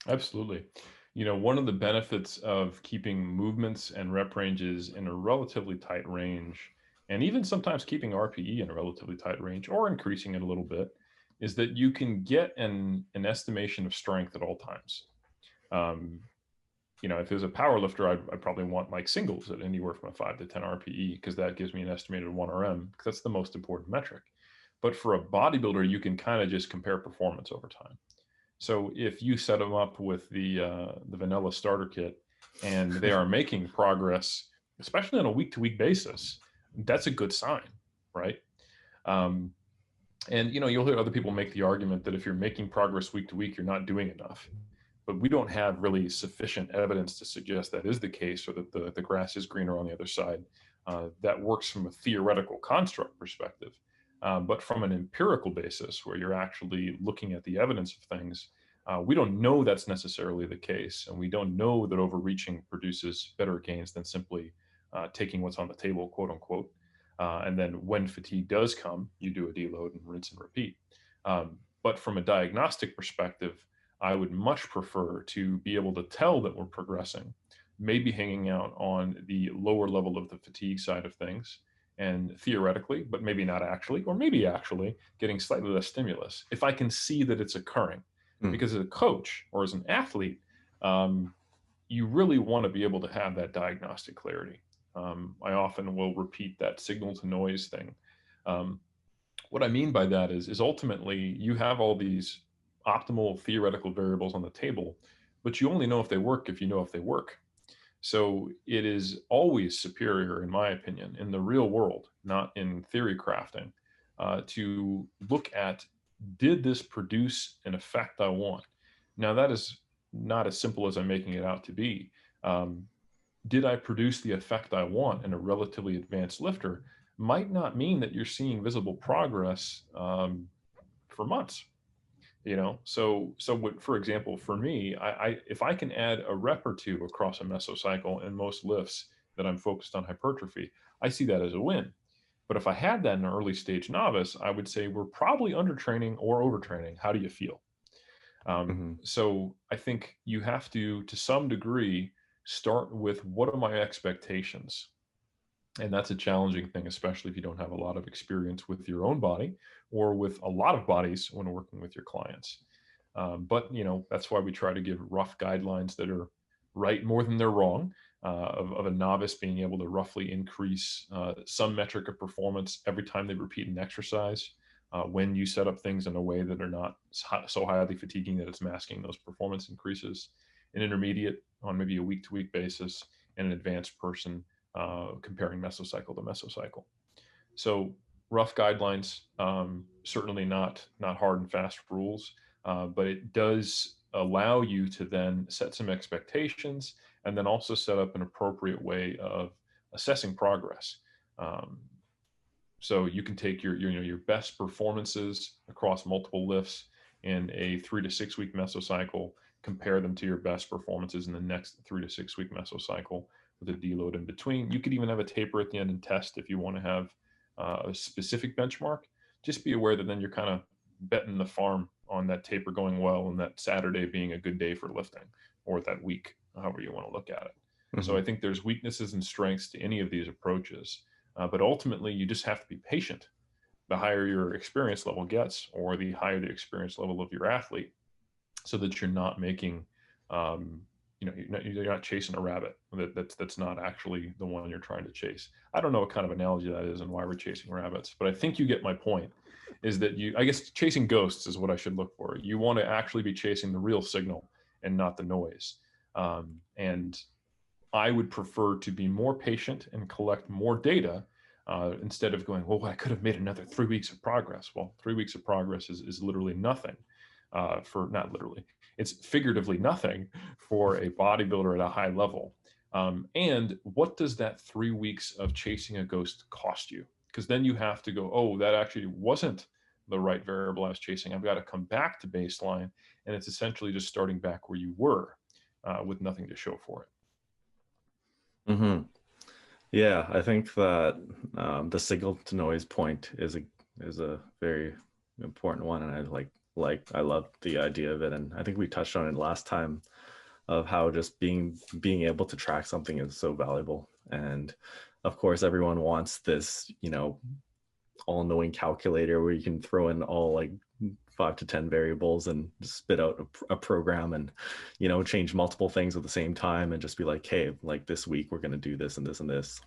[SPEAKER 2] Absolutely. One of the benefits of keeping movements and rep ranges in a relatively tight range, and even sometimes keeping RPE in a relatively tight range or increasing it a little bit, is that you can get an estimation of strength at all times. If it was a power lifter, I'd probably want like singles at anywhere from a 5 to 10 RPE, because that gives me an estimated 1RM, because that's the most important metric. But for a bodybuilder, you can kind of just compare performance over time. So if you set them up with the vanilla starter kit and they are making progress, especially on a week-to-week basis, that's a good sign, right? And you'll hear other people make the argument that if you're making progress week to week, you're not doing enough. But we don't have really sufficient evidence to suggest that is the case, or that the grass is greener on the other side. That works from a theoretical construct perspective. But from an empirical basis, where you're actually looking at the evidence of things, we don't know that's necessarily the case. And we don't know that overreaching produces better gains than simply taking what's on the table, quote unquote. And then when fatigue does come, you do a deload and rinse and repeat. But from a diagnostic perspective, I would much prefer to be able to tell that we're progressing, maybe hanging out on the lower level of the fatigue side of things, and theoretically, but maybe not actually, or maybe actually getting slightly less stimulus if I can see that it's occurring. Because as a coach or as an athlete, you really want to be able to have that diagnostic clarity. I often will repeat that signal to noise thing. What I mean by that is ultimately you have all these optimal theoretical variables on the table, but you only know if they work if you know if they work. So it is always superior, in my opinion, in the real world, not in theory crafting, to look at, did this produce an effect I want? Now, that is not as simple as I'm making it out to be. Um, did I produce the effect I want in a relatively advanced lifter? Might not mean that you're seeing visible progress for months. So what, for example, for me, if I can add a rep or two across a mesocycle in most lifts that I'm focused on hypertrophy, I see that as a win. But if I had that in an early stage novice, I would say we're probably undertraining or overtraining. How do you feel?
[SPEAKER 1] Hmm.
[SPEAKER 2] So I think you have to some degree, start with, what are my expectations? And that's a challenging thing, especially if you don't have a lot of experience with your own body or with a lot of bodies when working with your clients. But that's why we try to give rough guidelines that are right more than they're wrong, of a novice being able to roughly increase some metric of performance every time they repeat an exercise. When you set up things in a way that are not so highly fatiguing that it's masking those performance increases, an intermediate on maybe a week to week basis, and an advanced person comparing mesocycle to mesocycle. So rough guidelines, certainly not hard and fast rules, but it does allow you to then set some expectations and then also set up an appropriate way of assessing progress. Um, so you can take your best performances across multiple lifts in a 3 to 6 week mesocycle, compare them to your best performances in the next 3 to 6 week mesocycle with a deload in between. You could even have a taper at the end and test if you want to have a specific benchmark. Just be aware that then you're kind of betting the farm on that taper going well and that Saturday being a good day for lifting, or that week, however you want to look at it. So I
[SPEAKER 1] Hmm.
[SPEAKER 2] think there's weaknesses and strengths to any of these approaches. But ultimately, you just have to be patient. The higher your experience level gets, or the higher the experience level of your athlete, so that you're not making, you're not chasing a rabbit that's not actually the one you're trying to chase. I don't know what kind of analogy that is and why we're chasing rabbits, but I think you get my point. Is that I guess chasing ghosts is what I should look for. You want to actually be chasing the real signal and not the noise. And I would prefer to be more patient and collect more data, instead of going, well, I could have made another 3 weeks of progress. Well, 3 weeks of progress is literally nothing, for not literally, it's figuratively nothing for a bodybuilder at a high level. And what does that 3 weeks of chasing a ghost cost you? Because then you have to go, oh, that actually wasn't the right variable I was chasing. I've got to come back to baseline. And it's essentially just starting back where you were, with nothing to show for it.
[SPEAKER 1] Hmm. Yeah, I think that the signal to noise point is a very important one, and I love the idea of it, and I think we touched on it last time of how just being able to track something is so valuable. And of course, everyone wants this, all-knowing calculator where you can throw in all like 5 to 10 variables and spit out a program and change multiple things at the same time and just be like, hey, like this week we're going to do this and this and this.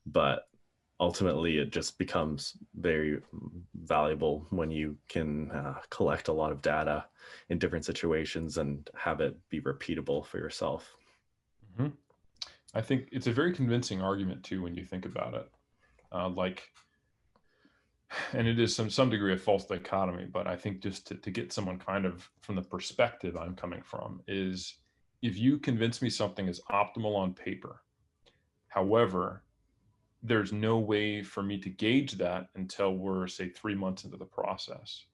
[SPEAKER 1] But ultimately it just becomes very valuable when you can collect a lot of data in different situations and have it be repeatable for yourself.
[SPEAKER 2] Mhm. I think it's a very convincing argument too when you think about it. Like, and it is some degree of false dichotomy, but I think just to get someone kind of from the perspective I'm coming from is, if you convince me something is optimal on paper, however, there's no way for me to gauge that until we're, say, 3 months into the process.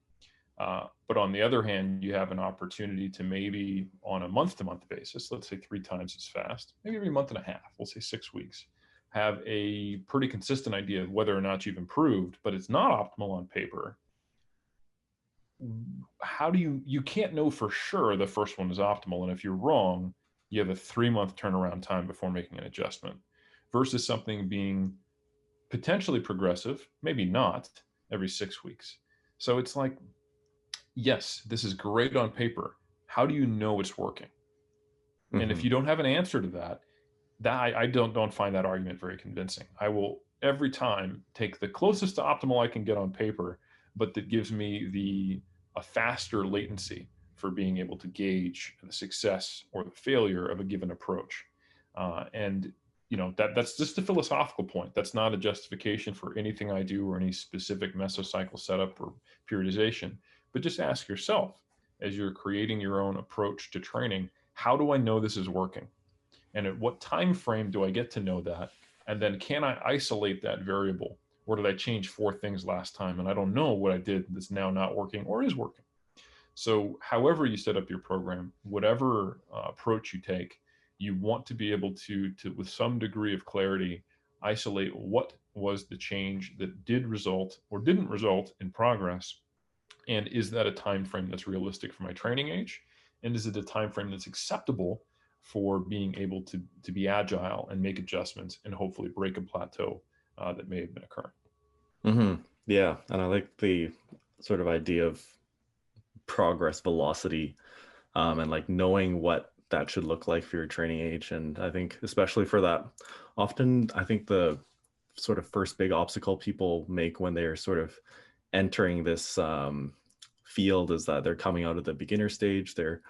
[SPEAKER 2] But on the other hand, you have an opportunity to maybe on a month to month basis, let's say 3 times as fast, maybe every month and a half, we'll say 6 weeks, have a pretty consistent idea of whether or not you've improved, but it's not optimal on paper. How do you can't know for sure the first one is optimal. And if you're wrong, you have a 3 month turnaround time before making an adjustment, versus something being potentially progressive, maybe not, every 6 weeks. So it's like, yes, this is great on paper. How do you know it's working? And if
[SPEAKER 1] Hmm.
[SPEAKER 2] you don't have an answer to that, I don't find that argument very convincing. I will every time take the closest to optimal I can get on paper, but that gives me the a faster latency for being able to gauge the success or the failure of a given approach. And that's just a philosophical point. That's not a justification for anything I do or any specific mesocycle setup or periodization. But just ask yourself, as you're creating your own approach to training, how do I know this is working? And at what time frame do I get to know that? And then can I isolate that variable? Or did I change 4 things last time and I don't know what I did that's now not working or is working? So, however you set up your program, whatever approach you take, you want to be able to, with some degree of clarity, isolate what was the change that did result or didn't result in progress, and is that a time frame that's realistic for my training age, and is it a time frame that's acceptable for being able to be agile and make adjustments and hopefully break a plateau that may have been occurring.
[SPEAKER 1] Yeah, and I like the sort of idea of progress velocity, and like knowing what that should look like for your training age. And I think especially for that, often I think the sort of first big obstacle people make when they're sort of entering this field is that they're coming out of the beginner stage. They're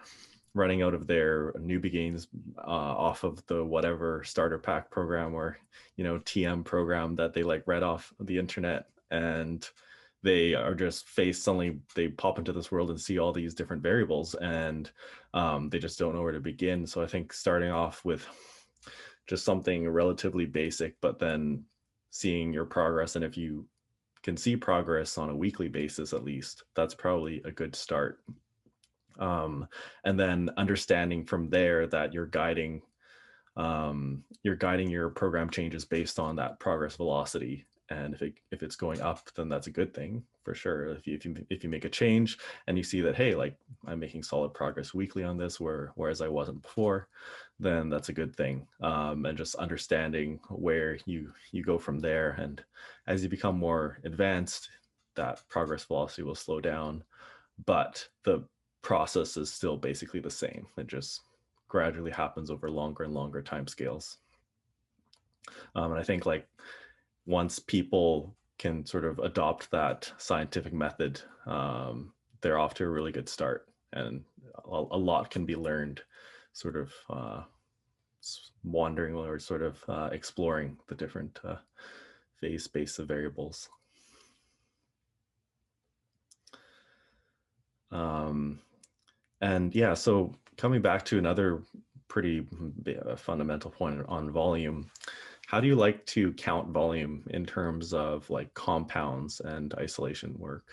[SPEAKER 1] running out of their newbie gains off of the whatever starter pack program or TM program that they like read off the internet, and they are just faced, suddenly they pop into this world and see all these different variables, and they just don't know where to begin. So I think starting off with just something relatively basic, but then seeing your progress, and if you can see progress on a weekly basis at least, that's probably a good start. And then understanding from there that you're guiding your program changes based on that progress velocity. And if it's going up, then that's a good thing for sure. If you make a change and you see that, hey, like I'm making solid progress weekly on this, whereas I wasn't before, then that's a good thing. And just understanding where you go from there. And as you become more advanced, that progress velocity will slow down, but the process is still basically the same. It just gradually happens over longer and longer time scales. And I think like once people can sort of adopt that scientific method, they're off to a really good start, and a lot can be learned sort of wandering or sort of exploring the different phase space of variables. And yeah, so coming back to another pretty fundamental point on volume, how do you like to count volume in terms of like compounds and isolation work?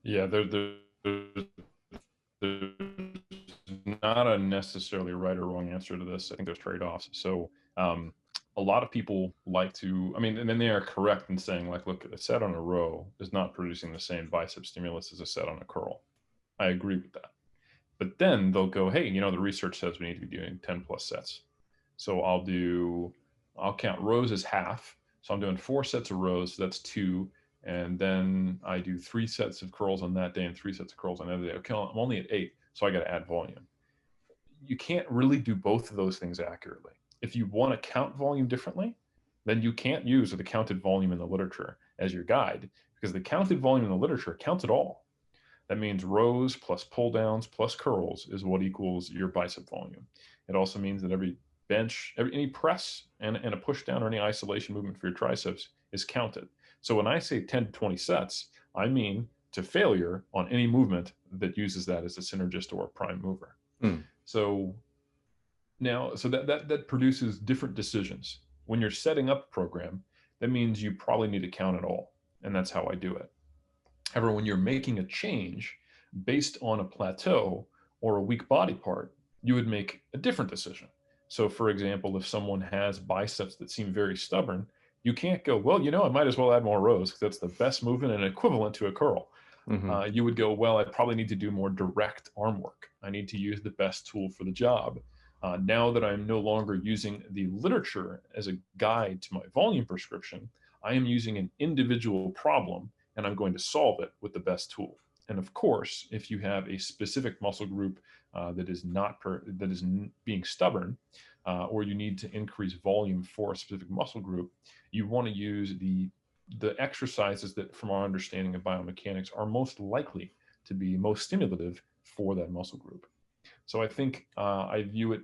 [SPEAKER 2] Yeah, there's not a necessarily right or wrong answer to this. I think there's trade-offs. So a lot of people like to, I mean, and then they are correct in saying like, look, a set on a row is not producing the same bicep stimulus as a set on a curl. I agree with that. But then they'll go, hey, the research says we need to be doing 10 plus sets. So I'll count rows as half. So I'm doing 4 sets of rows. So that's 2. And then I do 3 sets of curls on that day and 3 sets of curls on another day. Okay, I'm only at 8. So I got to add volume. You can't really do both of those things accurately. If you want to count volume differently, then you can't use the counted volume in the literature as your guide, because the counted volume in the literature counts it all. That means rows plus pull downs plus curls is what equals your bicep volume. It also means that every bench, any press and a push down or any isolation movement for your triceps is counted. So when I say 10 to 20 sets, I mean to failure on any movement that uses that as a synergist or a prime mover. So now, so that produces different decisions. When you're setting up a program, that means you probably need to count it all. And that's how I do it. However, when you're making a change based on a plateau or a weak body part, you would make a different decision. So, for example, if someone has biceps that seem very stubborn, you can't go, well, I might as well add more rows because that's the best movement and equivalent to a curl. You would go, well, I probably need to do more direct arm work. I need to use the best tool for the job. Now that I'm no longer using the literature as a guide to my volume prescription, I am using an individual problem and I'm going to solve it with the best tool. And of course, if you have a specific muscle group that is being stubborn, or you need to increase volume for a specific muscle group, you want to use the exercises that, from our understanding of biomechanics, are most likely to be most stimulative for that muscle group. So I think I view it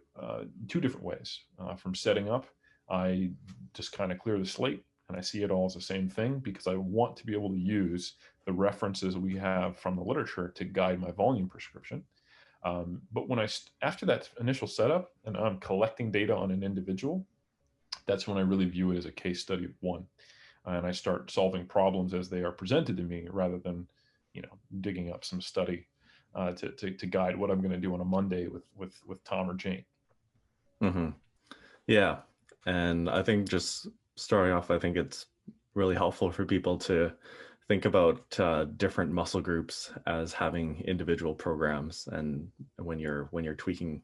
[SPEAKER 2] two different ways. From setting up, I just kind of clear the slate and I see it all as the same thing because I want to be able to use the references we have from the literature to guide my volume prescription. But when after that initial setup and I'm collecting data on an individual, that's when I really view it as a case study of one. And I start solving problems as they are presented to me rather than, digging up some study to guide what I'm going to do on a Monday with Tom or Jane.
[SPEAKER 1] Mm-hmm. Yeah. And I think just starting off, I think it's really helpful for people to think about different muscle groups as having individual programs. And when you're tweaking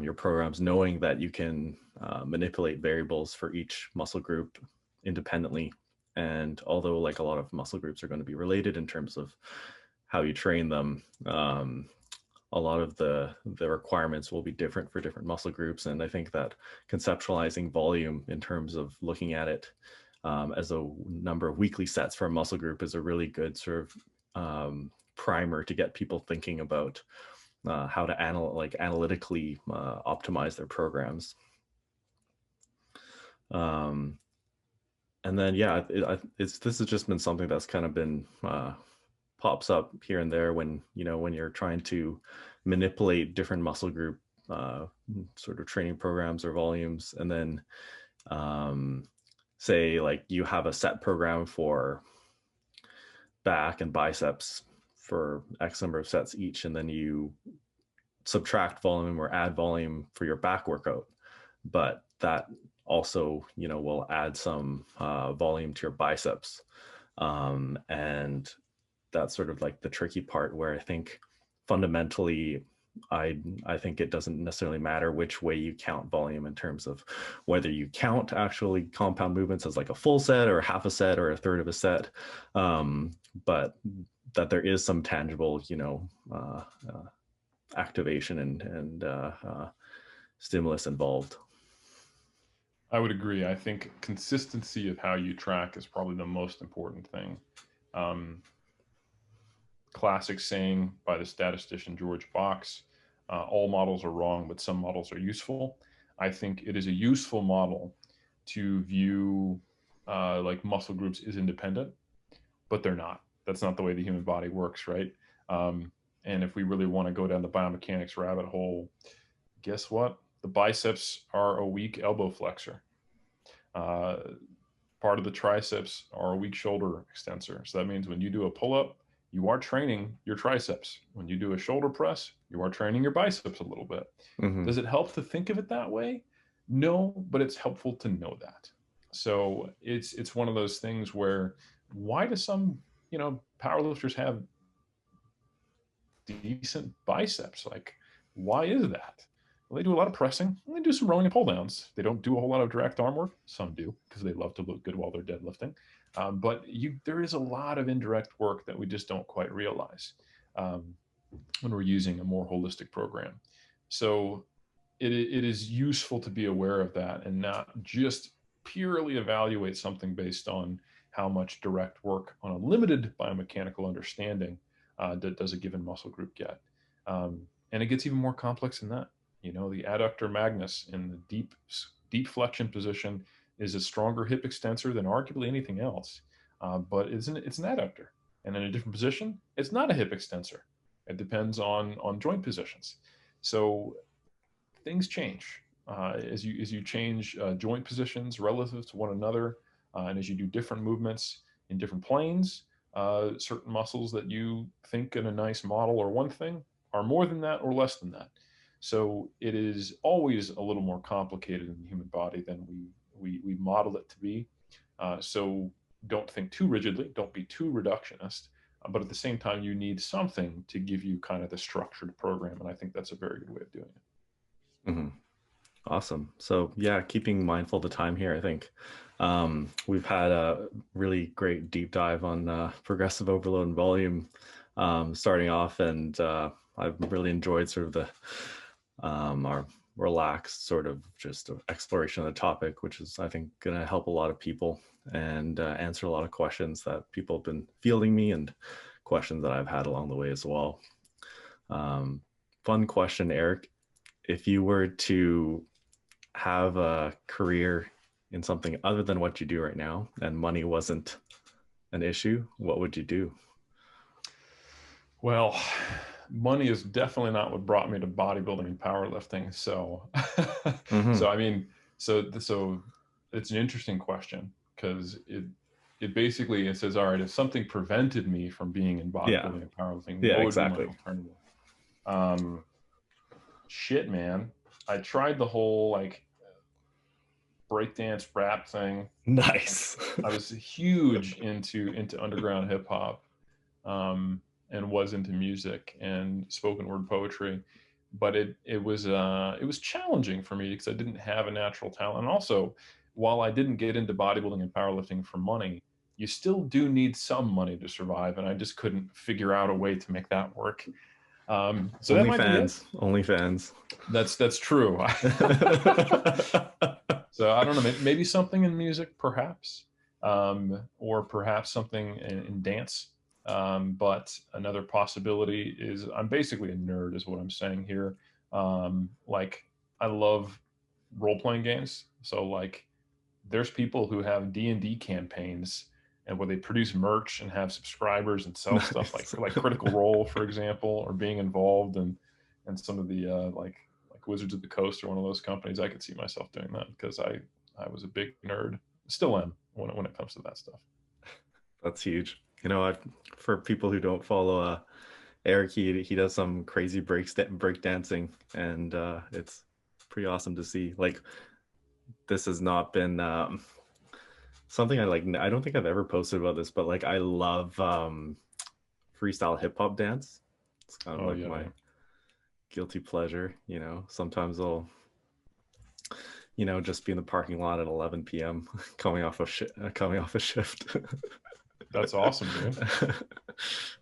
[SPEAKER 1] your programs, knowing that you can manipulate variables for each muscle group independently. And although like a lot of muscle groups are going to be related in terms of how you train them, a lot of the requirements will be different for different muscle groups. And I think that conceptualizing volume in terms of looking at it as a number of weekly sets for a muscle group is a really good sort of primer to get people thinking about how to analytically optimize their programs. And then, yeah, this has just been something that's kind of been pops up here and there when you're trying to manipulate different muscle group sort of training programs or volumes, and then say like you have a set program for back and biceps for X number of sets each, and then you subtract volume or add volume for your back workout, but that also will add some volume to your biceps, and that's sort of like the tricky part where I think fundamentally I think it doesn't necessarily matter which way you count volume in terms of whether you count actually compound movements as like a full set or half a set or a third of a set, but that there is some tangible activation and stimulus involved.
[SPEAKER 2] I would agree. I think consistency of how you track is probably the most important thing. Um, Classic saying by the statistician George Box, all models are wrong, but some models are useful. I think it is a useful model to view like muscle groups as independent, but they're not. That's not the way the human body works, right? And if we really want to go down the biomechanics rabbit hole, guess what? The biceps are a weak elbow flexor. Uh, Part of the triceps are a weak shoulder extensor. So that means when you do a pull up, you are training your triceps. When you do a shoulder press, you are training your biceps a little bit.
[SPEAKER 1] Mm-hmm.
[SPEAKER 2] Does it help to think of it that way? No, but it's helpful to know that. So it's one of those things where why do some powerlifters have decent biceps? Like, why is that? Well, they do a lot of pressing. They do some rowing and pull downs. They don't do a whole lot of direct arm work. Some do because they love to look good while they're deadlifting. But there is a lot of indirect work that we just don't quite realize when we're using a more holistic program. So it is useful to be aware of that and not just purely evaluate something based on how much direct work on a limited biomechanical understanding does a given muscle group get. And it gets even more complex than that. The adductor magnus in the deep flexion position is a stronger hip extensor than arguably anything else, but it's an adductor. And in a different position, it's not a hip extensor. It depends on joint positions. So things change as you change joint positions relative to one another, and as you do different movements in different planes. Certain muscles that you think in a nice model are one thing are more than that or less than that. So it is always a little more complicated in the human body than we model it to be. So don't think too rigidly, don't be too reductionist, but at the same time, you need something to give you kind of the structured program. And I think that's a very good way of doing it.
[SPEAKER 1] Mm-hmm. Awesome. So yeah, keeping mindful of the time here, I think we've had a really great deep dive on progressive overload and volume starting off, and I've really enjoyed sort of the our relaxed sort of just exploration of the topic, which is I think going to help a lot of people and answer a lot of questions that people have been fielding me and questions that I've had along the way as well. fun question, Eric. If you were to have a career in something other than what you do right now and money wasn't an issue, what would you do?
[SPEAKER 2] Well, money is definitely not what brought me to bodybuilding and powerlifting. So,
[SPEAKER 1] Mm-hmm.
[SPEAKER 2] so I mean, so it's an interesting question because it basically it says, all right, if something prevented me from being in
[SPEAKER 1] Yeah.
[SPEAKER 2] bodybuilding and powerlifting,
[SPEAKER 1] Yeah,
[SPEAKER 2] what would be my
[SPEAKER 1] exactly.
[SPEAKER 2] alternative? Um, Shit, man, I tried the whole like breakdance rap thing.
[SPEAKER 1] Nice.
[SPEAKER 2] I was huge into underground hip hop, and was into music and spoken word poetry, but it was challenging for me because I didn't have a natural talent. And also, while I didn't get into bodybuilding and powerlifting for money, you still do need some money to survive, and I just couldn't figure out a way to make that work. So that
[SPEAKER 1] Only
[SPEAKER 2] might be it.
[SPEAKER 1] fans. Only fans.
[SPEAKER 2] That's true. So I don't know, maybe something in music, perhaps, or perhaps something in dance. But another possibility is I'm basically a nerd, is what I'm saying here. Like I love role playing games, so like there's people who have D&D campaigns and where they produce merch and have subscribers and sell stuff
[SPEAKER 1] Nice.
[SPEAKER 2] like Critical Role, for example, or being involved in some of the like Wizards of the Coast or one of those companies. I could see myself doing that because I was a big nerd, still am when it comes to that stuff.
[SPEAKER 1] That's huge. You know, for people who don't follow Eric, he does some crazy break dancing, and it's pretty awesome to see. Like this has not been something I like. I don't think I've ever posted about this, but like I love freestyle hip hop dance. It's kind of
[SPEAKER 2] Oh
[SPEAKER 1] like
[SPEAKER 2] yeah,
[SPEAKER 1] my
[SPEAKER 2] yeah.
[SPEAKER 1] guilty pleasure. You know, sometimes I'll just be in the parking lot at 11 p.m. coming off a shift.
[SPEAKER 2] That's awesome, dude.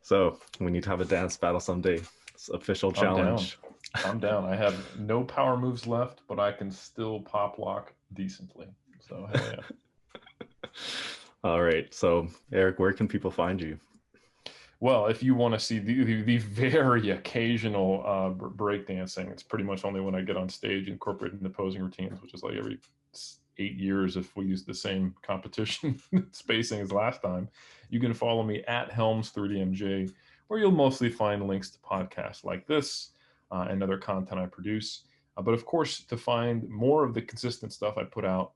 [SPEAKER 1] So we need to have a dance battle someday. It's official
[SPEAKER 2] I'm down.
[SPEAKER 1] challenge.
[SPEAKER 2] I'm down. I have no power moves left, but I can still pop lock decently. So hell yeah.
[SPEAKER 1] All right. So Eric, where can people find you?
[SPEAKER 2] Well, if you want to see the very occasional breakdancing, it's pretty much only when I get on stage incorporating the posing routines, which is like every 8 years if we use the same competition spacing as last time. You can follow me at Helms 3DMJ, where you'll mostly find links to podcasts like this and other content I produce. But of course, to find more of the consistent stuff I put out,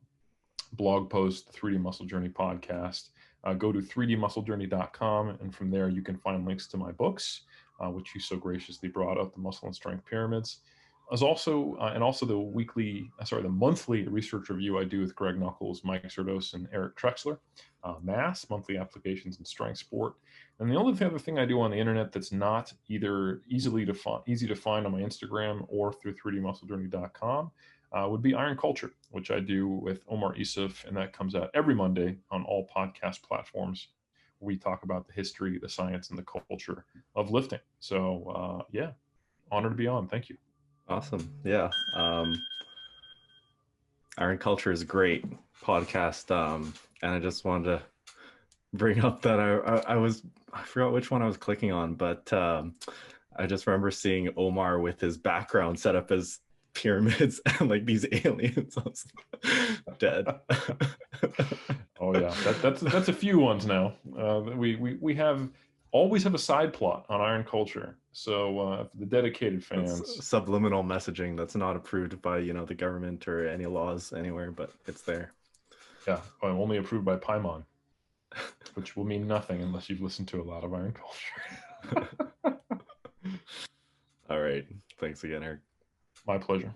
[SPEAKER 2] blog post, 3D Muscle Journey podcast, go to 3dmusclejourney.com. And from there, you can find links to my books, which you so graciously brought up, the Muscle and Strength Pyramids. As also, and also the monthly research review I do with Greg Knuckles, Mike Serdos, and Eric Trexler, Mass, monthly applications in strength sport. And the only other thing I do on the internet that's not either easy to find on my Instagram or through 3dmusclejourney.com would be Iron Culture, which I do with Omar Isuf, and that comes out every Monday on all podcast platforms. We talk about the history, the science, and the culture of lifting. So, yeah, honored to be on. Thank you.
[SPEAKER 1] Awesome. Yeah. Iron Culture is a great podcast. And I just wanted to bring up that I forgot which one I was clicking on, but I just remember seeing Omar with his background set up as pyramids and like these aliens. I was dead.
[SPEAKER 2] Oh yeah, that's a few ones now. We have always have a side plot on Iron Culture. So for the dedicated
[SPEAKER 1] It's
[SPEAKER 2] fans,
[SPEAKER 1] subliminal messaging that's not approved by the government or any laws anywhere, but it's there.
[SPEAKER 2] yeah, only approved by Paimon, which will mean nothing unless you've listened to a lot of Iron Culture.
[SPEAKER 1] All right. Thanks again, Eric.
[SPEAKER 2] My pleasure.